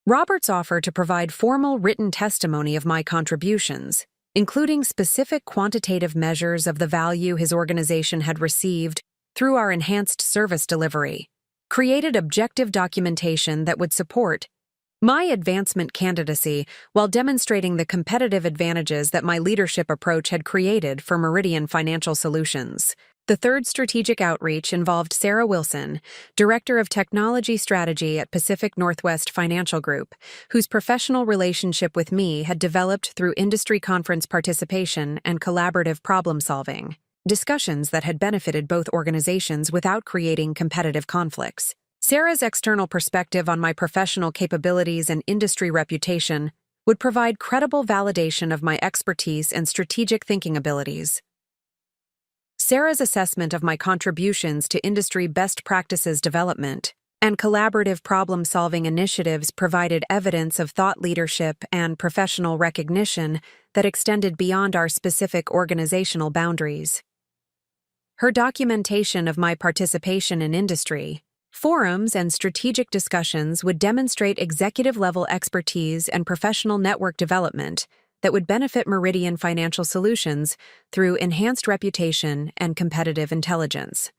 Robert's offer to provide formal written testimony of my contributions, including specific quantitative measures of the value his organization had received through our enhanced service delivery, created objective documentation that would support my advancement candidacy while demonstrating the competitive advantages that my leadership approach had created for Meridian Financial Solutions. The third strategic outreach involved Sarah Wilson, Director of Technology Strategy at Pacific Northwest Financial Group, whose professional relationship with me had developed through industry conference participation and collaborative problem-solving, discussions that had benefited both organizations without creating competitive conflicts. Sarah's external perspective on my professional capabilities and industry reputation would provide credible validation of my expertise and strategic thinking abilities. Sarah's assessment of my contributions to industry best practices development and collaborative problem-solving initiatives provided evidence of thought leadership and professional recognition that extended beyond our specific organizational boundaries. Her documentation of my participation in industry forums and strategic discussions would demonstrate executive-level expertise and professional network development that would benefit Meridian Financial Solutions through enhanced reputation and competitive intelligence.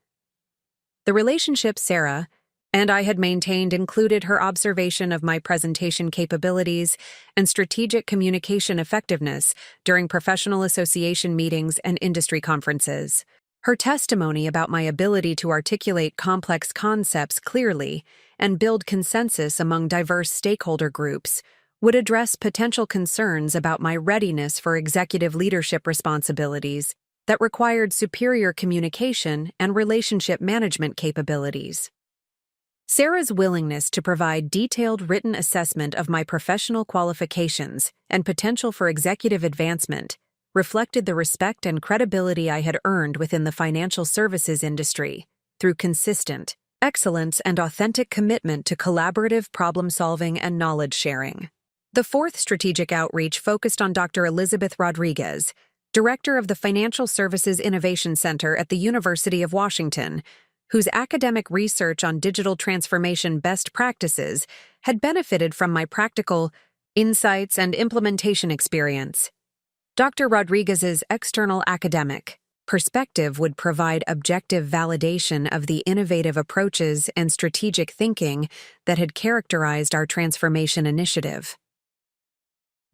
The relationship Sarah and I had maintained included her observation of my presentation capabilities and strategic communication effectiveness during professional association meetings and industry conferences. Her testimony about my ability to articulate complex concepts clearly and build consensus among diverse stakeholder groups would address potential concerns about my readiness for executive leadership responsibilities that required superior communication and relationship management capabilities. Sarah's willingness to provide detailed written assessment of my professional qualifications and potential for executive advancement reflected the respect and credibility I had earned within the financial services industry through consistent excellence and authentic commitment to collaborative problem-solving and knowledge sharing. The fourth strategic outreach focused on Dr. Elizabeth Rodriguez, director of the Financial Services Innovation Center at the University of Washington, whose academic research on digital transformation best practices had benefited from my practical insights and implementation experience. Dr. Rodriguez's external academic perspective would provide objective validation of the innovative approaches and strategic thinking that had characterized our transformation initiative.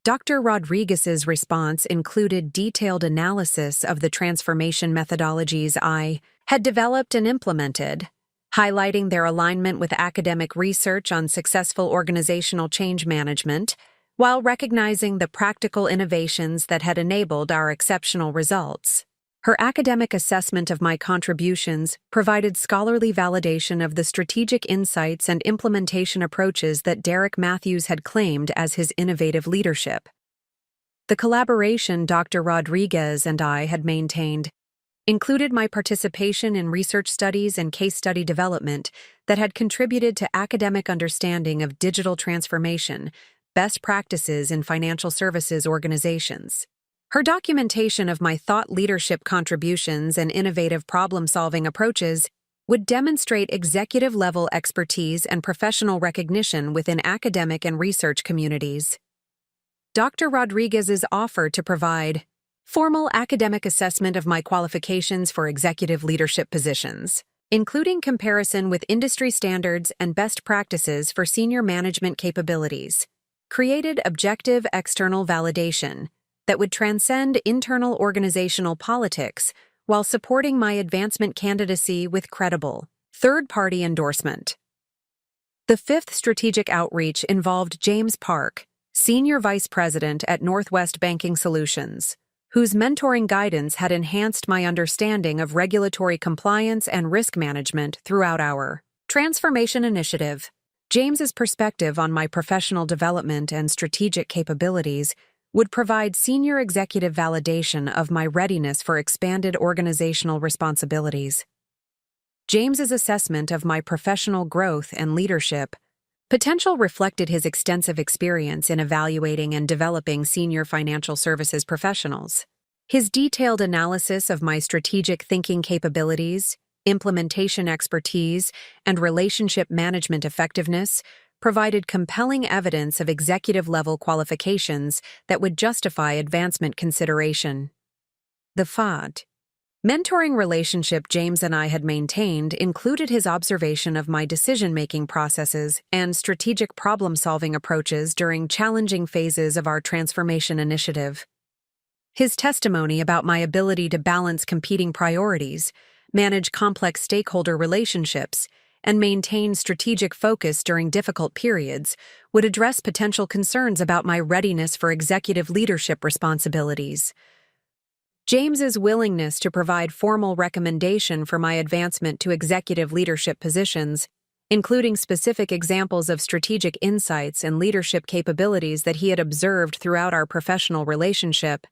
Dr. Rodriguez's response included detailed analysis of the transformation methodologies I had developed and implemented, highlighting their alignment with academic research on successful organizational change management, while recognizing the practical innovations that had enabled our exceptional results. Her academic assessment of my contributions provided scholarly validation of the strategic insights and implementation approaches that Derek Matthews had claimed as his innovative leadership. The collaboration Dr. Rodriguez and I had maintained included my participation in research studies and case study development that had contributed to academic understanding of digital transformation, best practices in financial services organizations. Her documentation of my thought leadership contributions and innovative problem-solving approaches would demonstrate executive-level expertise and professional recognition within academic and research communities. Dr. Rodriguez's offer to provide formal academic assessment of my qualifications for executive leadership positions, including comparison with industry standards and best practices for senior management capabilities, created objective external validation that would transcend internal organizational politics while supporting my advancement candidacy with credible, third-party endorsement. The fifth strategic outreach involved James Park, Senior Vice President at Northwest Banking Solutions, whose mentoring guidance had enhanced my understanding of regulatory compliance and risk management throughout our transformation initiative. James's perspective on my professional development and strategic capabilities would provide senior executive validation of my readiness for expanded organizational responsibilities. James's assessment of my professional growth and leadership potential reflected his extensive experience in evaluating and developing senior financial services professionals. His detailed analysis of my strategic thinking capabilities, implementation expertise, and relationship management effectiveness provided compelling evidence of executive-level qualifications that would justify advancement consideration. The FOD mentoring relationship James and I had maintained included his observation of my decision-making processes and strategic problem-solving approaches during challenging phases of our transformation initiative. His testimony about my ability to balance competing priorities, manage complex stakeholder relationships, and maintain strategic focus during difficult periods would address potential concerns about my readiness for executive leadership responsibilities. James's willingness to provide formal recommendation for my advancement to executive leadership positions, including specific examples of strategic insights and leadership capabilities that he had observed throughout our professional relationship,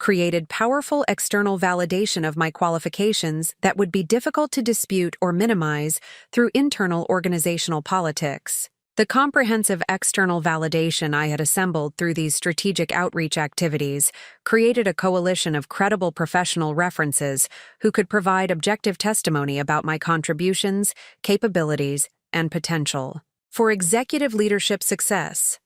created powerful external validation of my qualifications that would be difficult to dispute or minimize through internal organizational politics. The comprehensive external validation I had assembled through these strategic outreach activities created a coalition of credible professional references who could provide objective testimony about my contributions, capabilities, and potential for executive leadership success.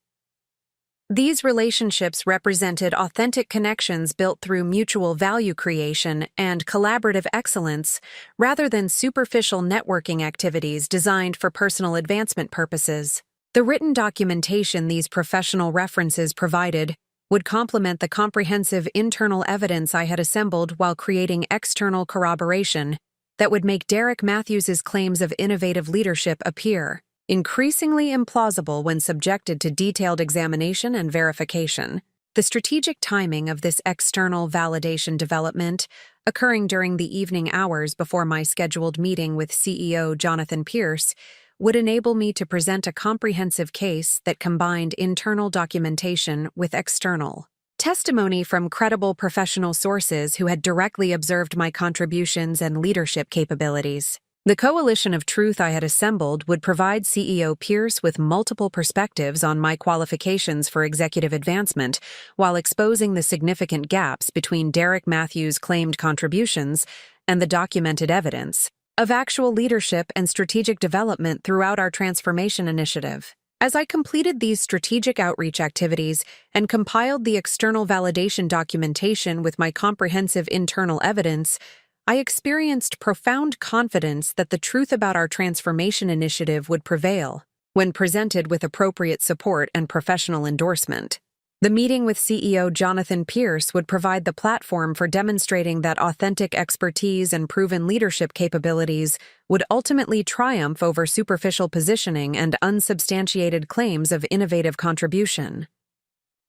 These relationships represented authentic connections built through mutual value creation and collaborative excellence rather than superficial networking activities designed for personal advancement purposes. The written documentation these professional references provided would complement the comprehensive internal evidence I had assembled while creating external corroboration that would make Derek Matthews' claims of innovative leadership appear increasingly implausible when subjected to detailed examination and verification. The strategic timing of this external validation development, occurring during the evening hours before my scheduled meeting with CEO Jonathan Pierce, would enable me to present a comprehensive case that combined internal documentation with external testimony from credible professional sources who had directly observed my contributions and leadership capabilities. The coalition of truth I had assembled would provide CEO Pierce with multiple perspectives on my qualifications for executive advancement, while exposing the significant gaps between Derek Matthews' claimed contributions and the documented evidence of actual leadership and strategic development throughout our transformation initiative. As I completed these strategic outreach activities and compiled the external validation documentation with my comprehensive internal evidence, I experienced profound confidence that the truth about our transformation initiative would prevail when presented with appropriate support and professional endorsement. The meeting with CEO Jonathan Pierce would provide the platform for demonstrating that authentic expertise and proven leadership capabilities would ultimately triumph over superficial positioning and unsubstantiated claims of innovative contribution.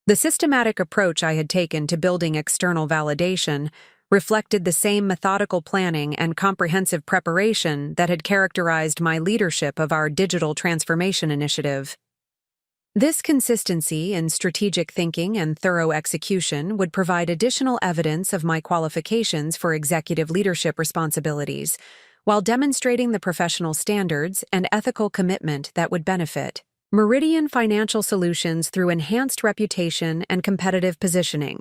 The systematic approach I had taken to building external validation reflected the same methodical planning and comprehensive preparation that had characterized my leadership of our digital transformation initiative. This consistency in strategic thinking and thorough execution would provide additional evidence of my qualifications for executive leadership responsibilities, while demonstrating the professional standards and ethical commitment that would benefit Meridian Financial Solutions through enhanced reputation and competitive positioning.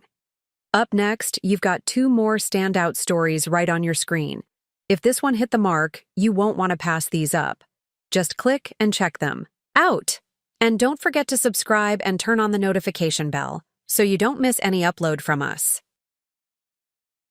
Up next, you've got 2 more standout stories right on your screen. If this one hit the mark, you won't want to pass these up. Just click and check them out. And don't forget to subscribe and turn on the notification bell so you don't miss any upload from us.